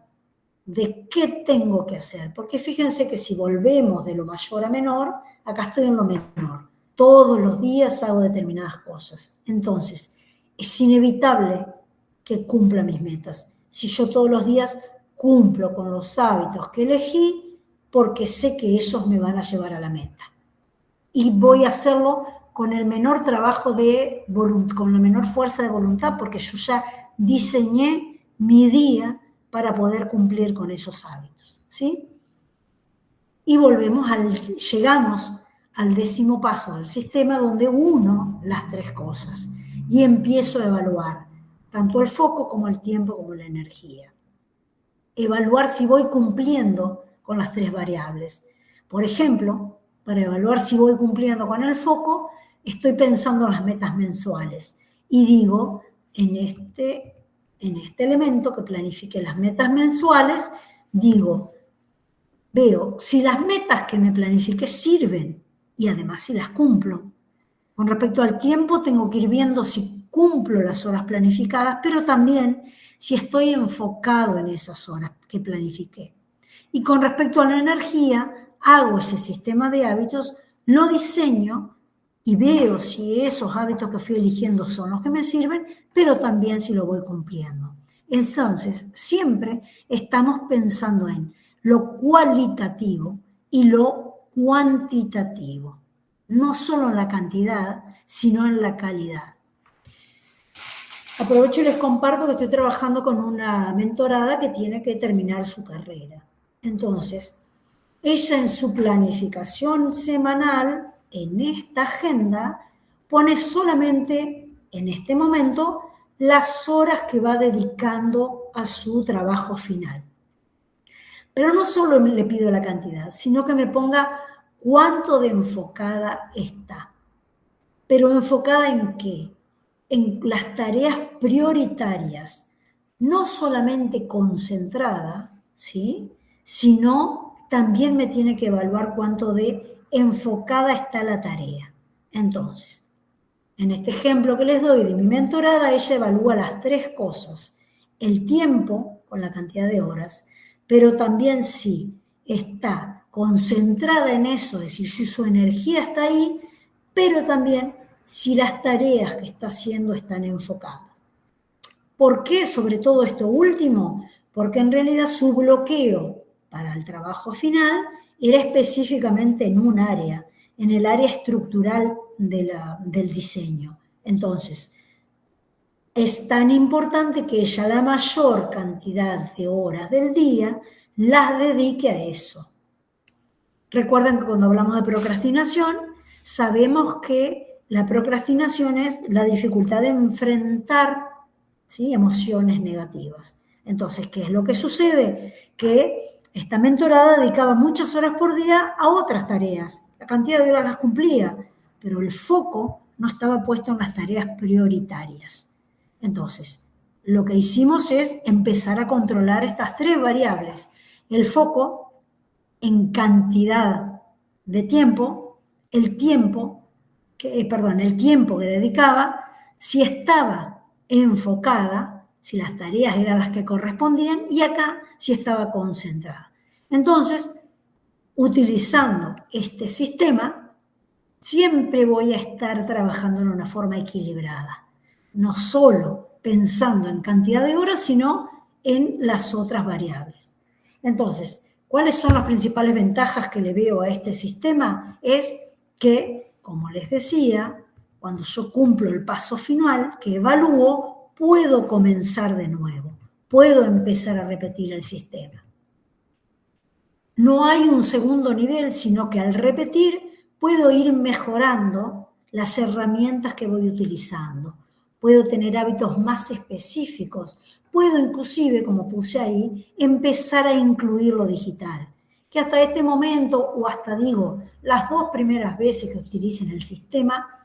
de qué tengo que hacer, porque fíjense que si volvemos de lo mayor a menor, acá estoy en lo menor. Todos los días hago determinadas cosas. Entonces, es inevitable que cumpla mis metas. Si yo todos los días cumplo con los hábitos que elegí, porque sé que esos me van a llevar a la meta. Y voy a hacerlo con el menor trabajo de voluntad, con la menor fuerza de voluntad, porque yo ya diseñé mi día para poder cumplir con esos hábitos, ¿sí? Y llegamos al 10º paso del sistema, donde uno las 3 cosas y empiezo a evaluar tanto el foco como el tiempo como la energía. Evaluar si voy cumpliendo con las 3 variables. Por ejemplo, para evaluar si voy cumpliendo con el foco, estoy pensando en las metas mensuales y digo, en este elemento que planifique las metas mensuales, digo, veo si las metas que me planifique sirven y además si las cumplo. Con respecto al tiempo, tengo que ir viendo si cumplo las horas planificadas, pero también si estoy enfocado en esas horas que planifiqué. Y con respecto a la energía, hago ese sistema de hábitos, lo diseño y veo si esos hábitos que fui eligiendo son los que me sirven, pero también si lo voy cumpliendo. Entonces, siempre estamos pensando en lo cualitativo y lo cuantitativo. No solo en la cantidad, sino en la calidad. Aprovecho y les comparto que estoy trabajando con una mentorada que tiene que terminar su carrera. Entonces, ella en su planificación semanal, en esta agenda, pone solamente, en este momento, las horas que va dedicando a su trabajo final. Pero no solo le pido la cantidad, sino que me ponga cuánto de enfocada está. ¿Pero enfocada en qué? En las tareas prioritarias, no solamente concentrada, ¿sí? Sino también me tiene que evaluar cuánto de enfocada está la tarea. Entonces, en este ejemplo que les doy de mi mentorada, ella evalúa las 3 cosas. El tiempo, con la cantidad de horas, pero también si está concentrada en eso, es decir, si su energía está ahí, pero también si las tareas que está haciendo están enfocadas. ¿Por qué sobre todo esto último? Porque en realidad su bloqueo para el trabajo final era específicamente en un área, en el área estructural del diseño. Entonces, es tan importante que ella la mayor cantidad de horas del día las dedique a eso. Recuerden que cuando hablamos de procrastinación, sabemos que la procrastinación es la dificultad de enfrentar, ¿sí?, emociones negativas. Entonces, ¿qué es lo que sucede? Que esta mentorada dedicaba muchas horas por día a otras tareas. La cantidad de horas las cumplía, pero el foco no estaba puesto en las tareas prioritarias. Entonces, lo que hicimos es empezar a controlar estas 3 variables. El foco en cantidad de tiempo, el tiempo que dedicaba, si estaba enfocada, si las tareas eran las que correspondían, y acá si estaba concentrada. Entonces, utilizando este sistema, siempre voy a estar trabajando en una forma equilibrada, no solo pensando en cantidad de horas, sino en las otras variables. Entonces, ¿cuáles son las principales ventajas que le veo a este sistema? Es que, como les decía, cuando yo cumplo el paso final, que evalúo, puedo comenzar de nuevo, puedo empezar a repetir el sistema. No hay un segundo nivel, sino que al repetir puedo ir mejorando las herramientas que voy utilizando. Puedo tener hábitos más específicos. Puedo inclusive, como puse ahí, empezar a incluir lo digital. Que hasta este momento, o hasta digo, las 2 primeras veces que utilicen el sistema,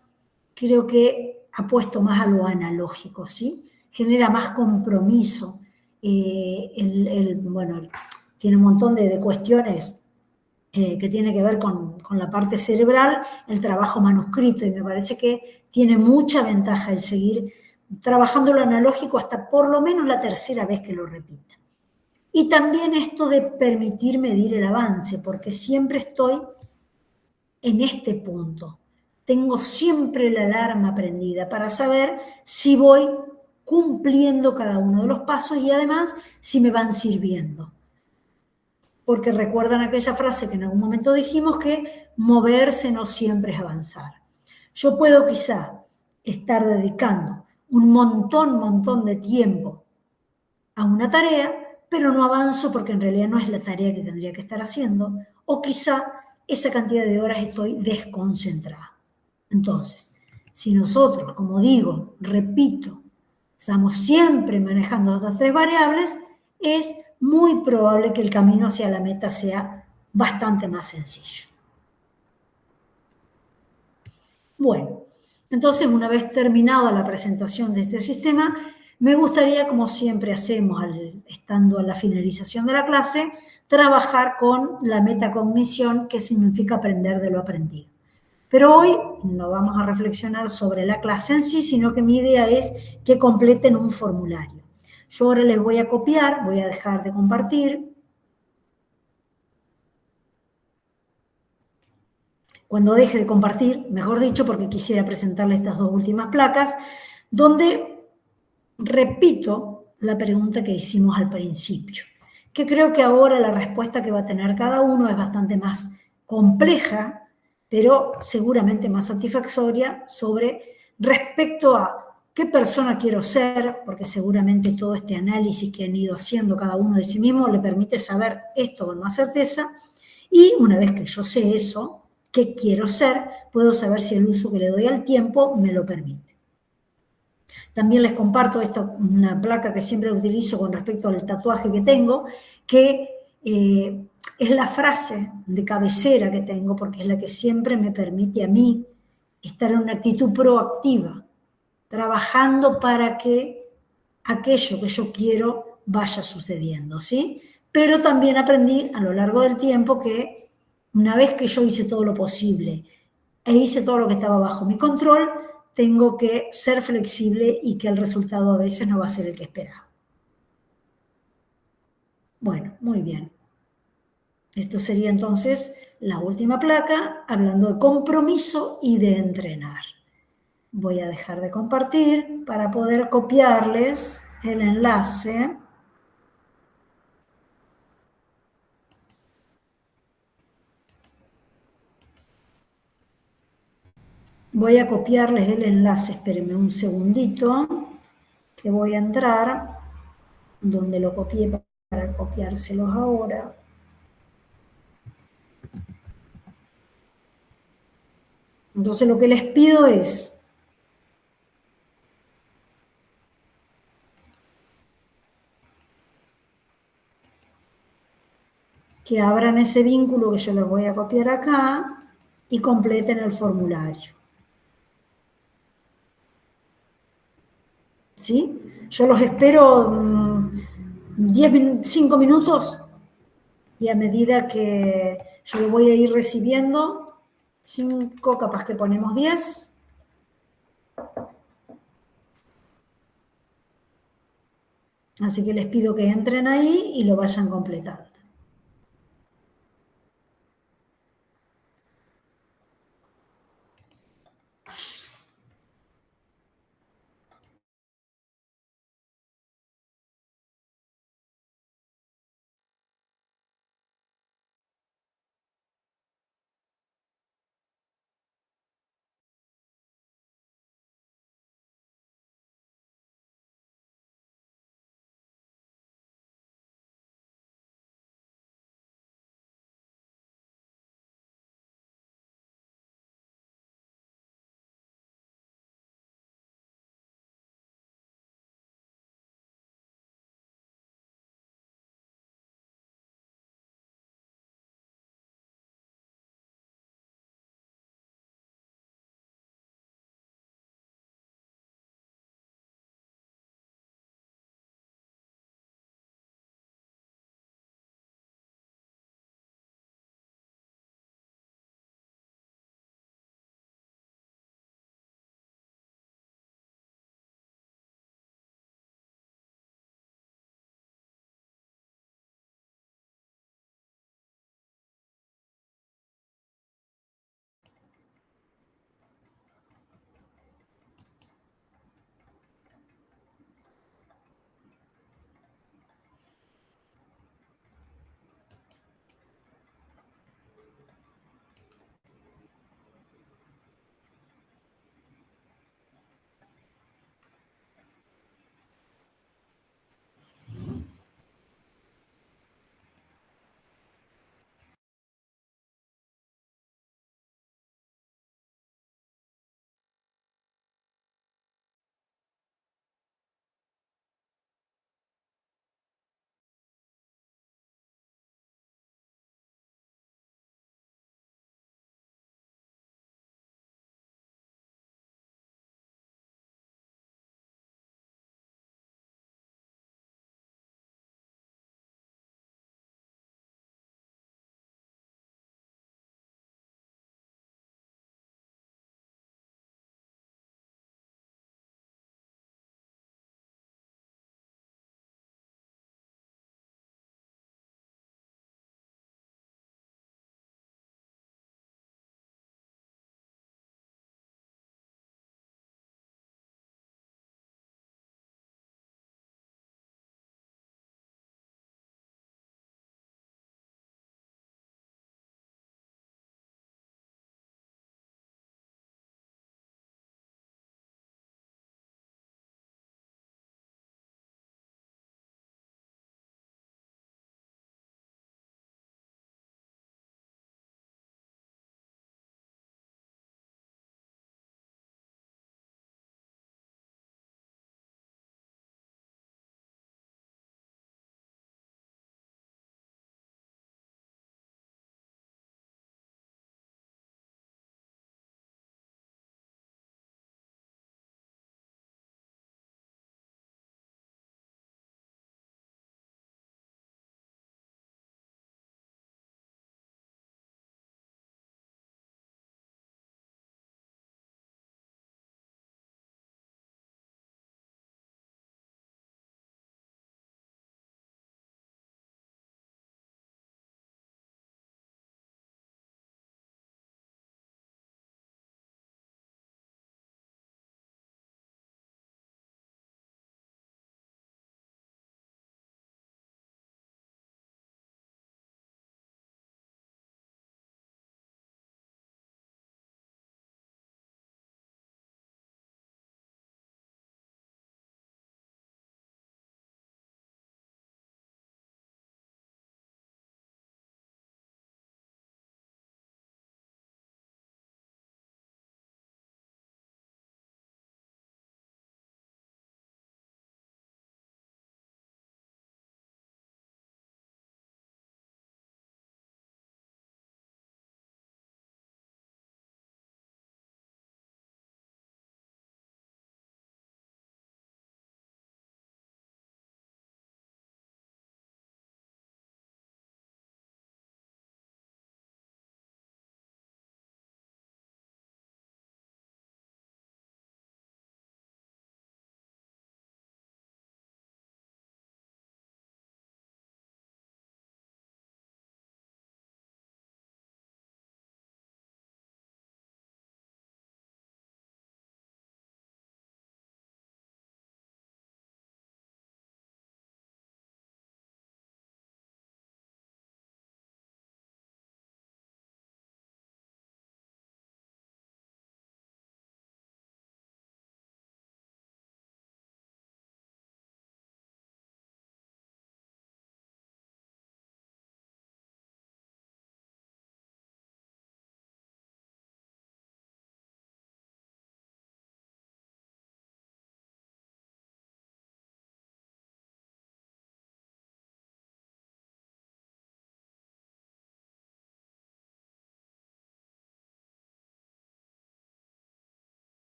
creo que apuesto más a lo analógico, ¿sí? Genera más compromiso. Bueno, tiene un montón de cuestiones que tiene que ver con la parte cerebral, el trabajo manuscrito, y me parece que tiene mucha ventaja el seguir trabajando lo analógico hasta por lo menos la 3ª vez que lo repita. Y también esto de permitir medir el avance, porque siempre estoy en este punto. Tengo siempre la alarma prendida para saber si voy cumpliendo cada uno de los pasos y además si me van sirviendo. Porque recuerdan aquella frase que en algún momento dijimos, que moverse no siempre es avanzar. Yo puedo quizá estar dedicando un montón de tiempo a una tarea, pero no avanzo porque en realidad no es la tarea que tendría que estar haciendo, o quizá esa cantidad de horas estoy desconcentrada. Entonces, si nosotros, como digo, repito, estamos siempre manejando estas 3 variables, es muy probable que el camino hacia la meta sea bastante más sencillo. Bueno, entonces una vez terminada la presentación de este sistema, me gustaría, como siempre hacemos estando a la finalización de la clase, trabajar con la metacognición, que significa aprender de lo aprendido. Pero hoy no vamos a reflexionar sobre la clase en sí, sino que mi idea es que completen un formulario. Yo ahora les voy a copiar, voy a dejar de compartir. Cuando deje de compartir, mejor dicho, porque quisiera presentarles estas 2 últimas placas, donde repito la pregunta que hicimos al principio, que creo que ahora la respuesta que va a tener cada uno es bastante más compleja, pero seguramente más satisfactoria sobre respecto a qué persona quiero ser, porque seguramente todo este análisis que han ido haciendo cada uno de sí mismo le permite saber esto con más certeza, y una vez que yo sé eso, qué quiero ser, puedo saber si el uso que le doy al tiempo me lo permite. También les comparto una placa que siempre utilizo con respecto al tatuaje que tengo, que es la frase de cabecera que tengo, porque es la que siempre me permite a mí estar en una actitud proactiva, trabajando para que aquello que yo quiero vaya sucediendo, ¿sí? Pero también aprendí a lo largo del tiempo que una vez que yo hice todo lo posible e hice todo lo que estaba bajo mi control, tengo que ser flexible y que el resultado a veces no va a ser el que esperaba. Bueno, muy bien. Esto sería entonces la última placa, hablando de compromiso y de entrenar. Voy a dejar de compartir para poder copiarles el enlace. Voy a copiarles el enlace, espérenme un segundito, que voy a entrar donde lo copié para copiárselos ahora. Entonces lo que les pido es que abran ese vínculo que yo les voy a copiar acá y completen el formulario. ¿Sí? Yo los espero 5 minutos y a medida que yo lo voy a ir recibiendo, 5, capaz que ponemos 10. Así que les pido que entren ahí y lo vayan completando.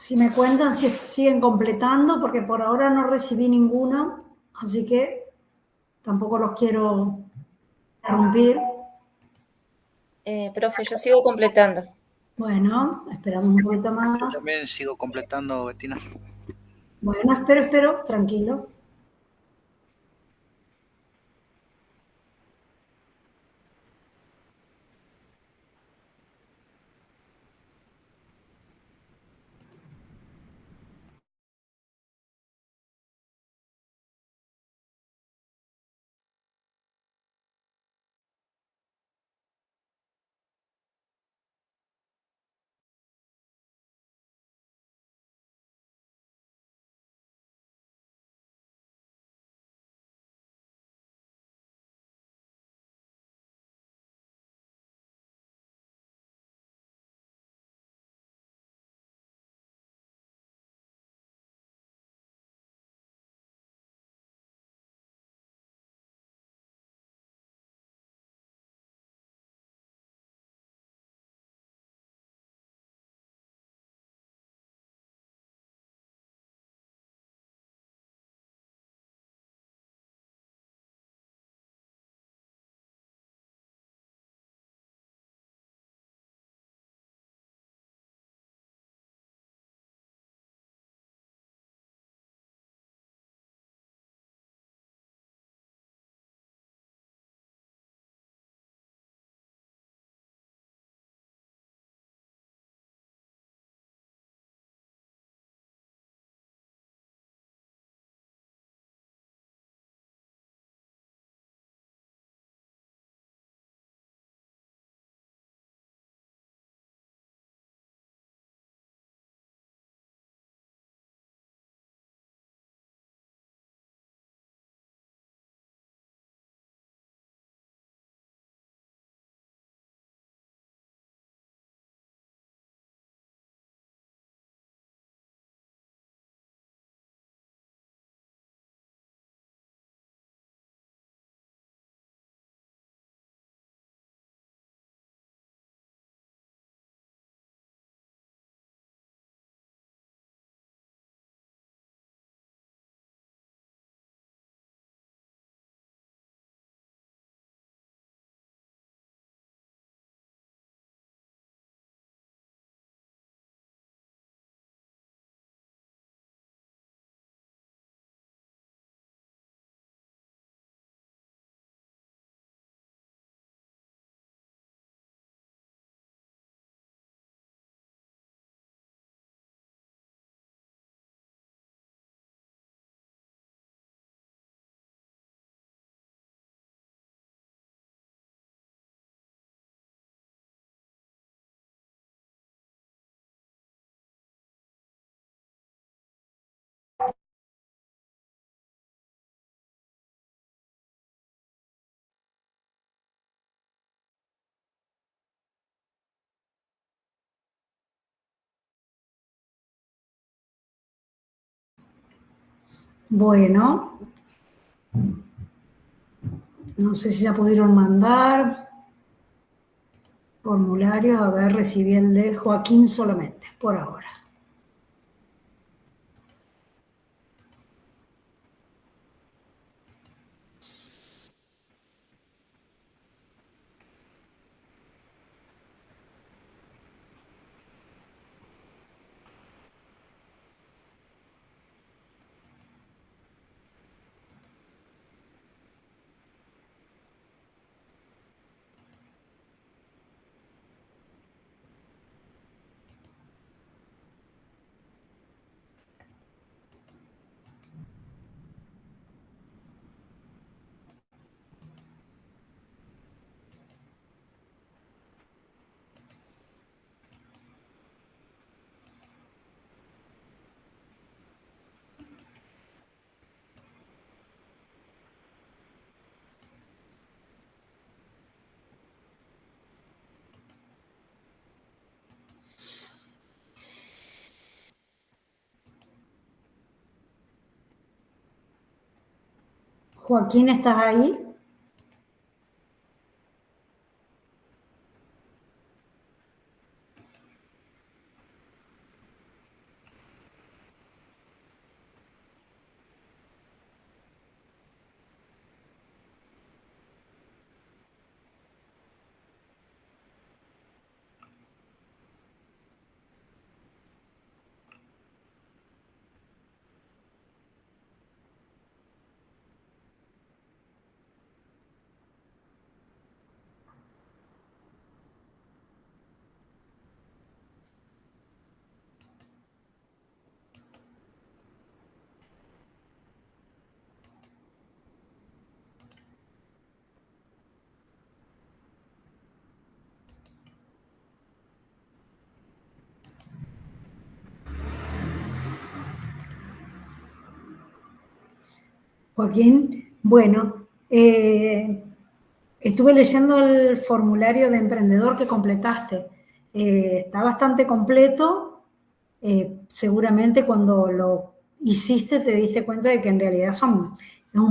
si me cuentan si siguen completando, porque por ahora no recibí ninguna, así que tampoco los quiero interrumpir. Profe, yo sigo completando. Bueno, esperamos un poquito Yo más. también sigo completando, Bettina. Bueno, espero, tranquilo. Bueno, no sé si ya pudieron mandar formularios. A ver, recibí el de Joaquín solamente, por ahora. Joaquín, ¿estás ahí? Joaquín, bueno, estuve leyendo el formulario de emprendedor que completaste. Está bastante completo. Seguramente cuando lo hiciste te diste cuenta de que en realidad es un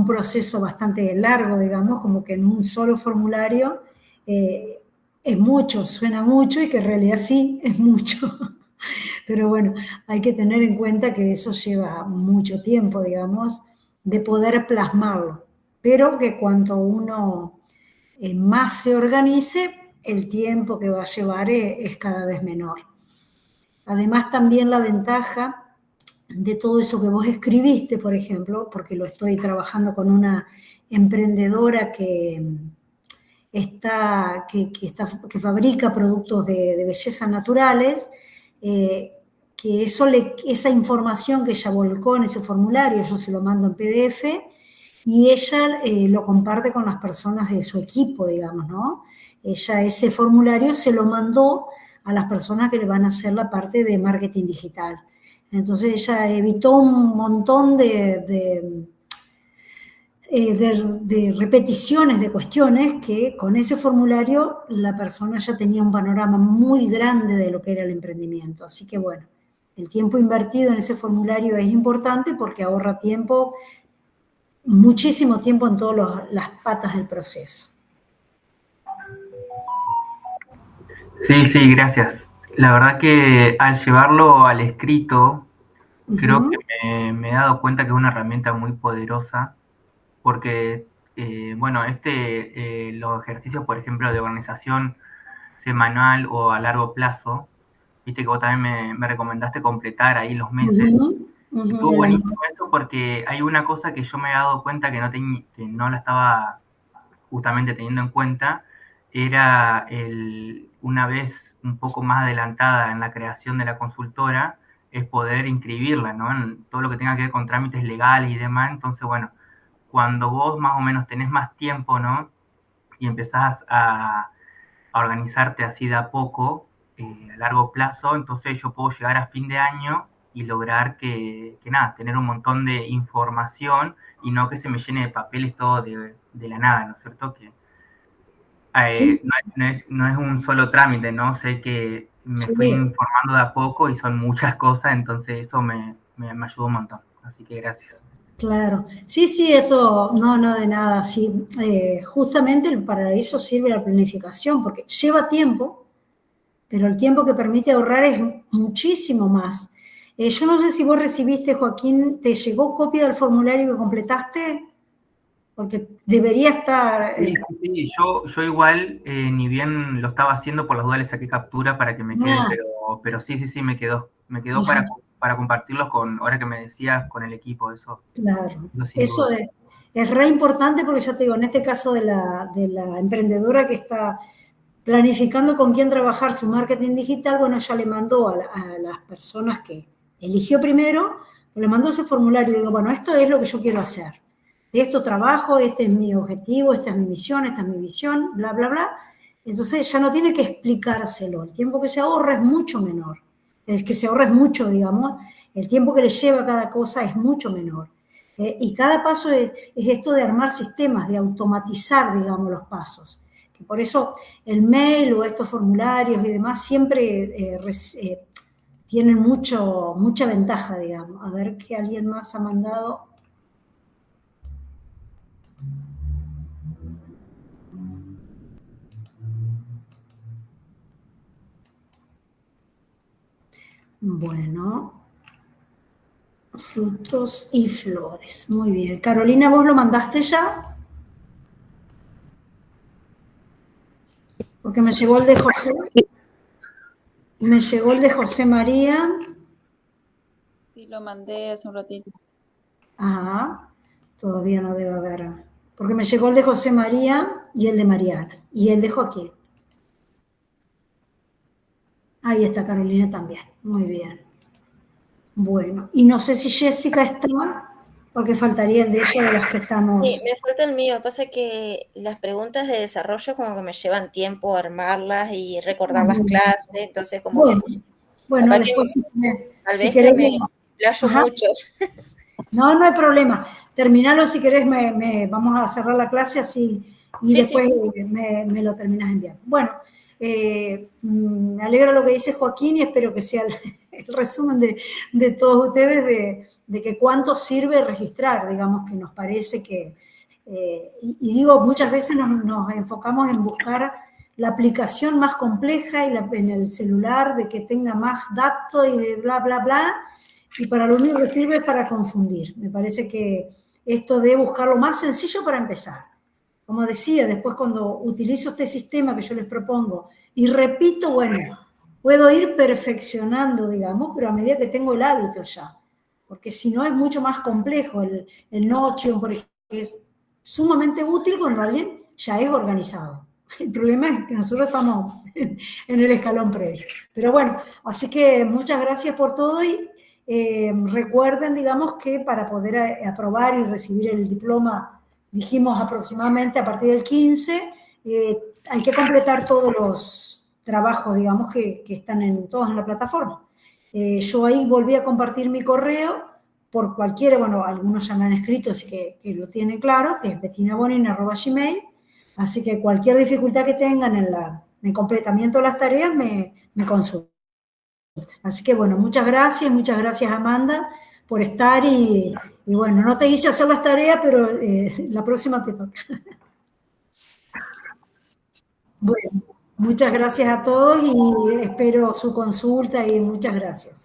proceso bastante largo, digamos, como que en un solo formulario es mucho, suena mucho y que en realidad sí es mucho. Pero bueno, hay que tener en cuenta que eso lleva mucho tiempo, digamos, de poder plasmarlo. Pero que cuanto uno más se organice, el tiempo que va a llevar es cada vez menor. Además, también la ventaja de todo eso que vos escribiste, por ejemplo, porque lo estoy trabajando con una emprendedora que fabrica productos de belleza naturales, que esa información que ella volcó en ese formulario, yo se lo mando en PDF, y ella lo comparte con las personas de su equipo, digamos, ¿no? Ella ese formulario se lo mandó a las personas que le van a hacer la parte de marketing digital. Entonces ella evitó un montón de repeticiones de cuestiones que con ese formulario la persona ya tenía un panorama muy grande de lo que era el emprendimiento. Así que bueno, el tiempo invertido en ese formulario es importante porque ahorra tiempo, muchísimo tiempo en todas las patas del proceso. Sí, gracias. La verdad que al llevarlo al escrito, creo que me he dado cuenta que es una herramienta muy poderosa, porque, bueno, los ejercicios, por ejemplo, de organización semanal o a largo plazo, viste que vos también me recomendaste completar ahí los meses. Estuvo buenísimo eso porque hay una cosa que yo me he dado cuenta que no la estaba justamente teniendo en cuenta, era una vez un poco más adelantada en la creación de la consultora, es poder inscribirla, ¿no? En todo lo que tenga que ver con trámites legales y demás. Entonces, bueno, cuando vos más o menos tenés más tiempo, ¿no? Y empezás a organizarte así de a poco, a largo plazo, entonces yo puedo llegar a fin de año y lograr que nada, tener un montón de información y no que se me llene de papeles todo de la nada, ¿no es cierto? Que Sí. no es un solo trámite, ¿no? Sé que me fui informando de a poco y son muchas cosas, entonces eso me ayudó un montón. Así que gracias. Claro, sí, eso, no de nada, sí, justamente para eso sirve la planificación, porque lleva tiempo, pero el tiempo que permite ahorrar es muchísimo más. Yo no sé si vos recibiste, Joaquín, ¿te llegó copia del formulario que completaste? Porque debería estar... Sí, yo igual, ni bien lo estaba haciendo, por las dudas le saqué captura para que me quede, pero sí, me quedó para compartirlo ahora que me decías, con el equipo, eso. Claro, eso es re importante porque ya te digo, en este caso de la emprendedora que está planificando con quién trabajar su marketing digital, bueno, ya le mandó a las personas que eligió primero, le mandó ese formulario y digo, bueno, esto es lo que yo quiero hacer. De esto trabajo, este es mi objetivo, esta es mi misión, esta es mi visión, bla, bla, bla. Entonces ya no tiene que explicárselo. El tiempo que se ahorra es mucho menor. Es que se ahorra es mucho, digamos. El tiempo que le lleva cada cosa es mucho menor. Y cada paso es esto de armar sistemas, de automatizar, digamos, los pasos. Que por eso el mail o estos formularios y demás siempre tienen mucha ventaja, digamos. A ver qué alguien más ha mandado. Bueno, frutos y flores. Muy bien. Carolina, ¿vos lo mandaste ya? Porque me llegó el de José. Me llegó el de José María. Sí, lo mandé hace un ratito. Ajá. Todavía no debe haber. Porque me llegó el de José María y el de Mariana. Y el de Joaquín. Ahí está Carolina también. Muy bien. Bueno, y no sé si Jessica está, porque faltaría el de ella de las que estamos. Sí, me falta el mío. Pasa que las preguntas de desarrollo como que me llevan tiempo armarlas y recordar las clases, entonces como bueno, después tal si vez querés, que me playo mucho. No, no hay problema. Terminalo si querés, vamos a cerrar la clase así y Sí, después me lo terminas enviando. Bueno, me alegra lo que dice Joaquín y espero que sea el resumen de todos ustedes de que cuánto sirve registrar, digamos, que nos parece que, y digo, muchas veces nos enfocamos en buscar la aplicación más compleja y en el celular de que tenga más datos y de bla, bla, bla, y para lo único que sirve es para confundir. Me parece que esto de buscar lo más sencillo para empezar. Como decía, después cuando utilizo este sistema que yo les propongo y repito, bueno, puedo ir perfeccionando, digamos, pero a medida que tengo el hábito ya. Porque si no es mucho más complejo. El Notion, por ejemplo, es sumamente útil cuando alguien ya es organizado. El problema es que nosotros estamos en el escalón previo. Pero bueno, así que muchas gracias por todo y recuerden, digamos, que para poder aprobar y recibir el diploma, dijimos aproximadamente a partir del 15, hay que completar todos los trabajos, digamos, que están todos en la plataforma. Yo ahí volví a compartir mi correo por cualquiera, bueno, algunos ya me han escrito, así que lo tienen claro, que es bettinabonin@gmail. Así que cualquier dificultad que tengan en el completamiento de las tareas me consultan. Así que bueno, muchas gracias Amanda por estar y bueno, no te hice hacer las tareas, pero la próxima te toca. Bueno, muchas gracias a todos y espero su consulta y muchas gracias.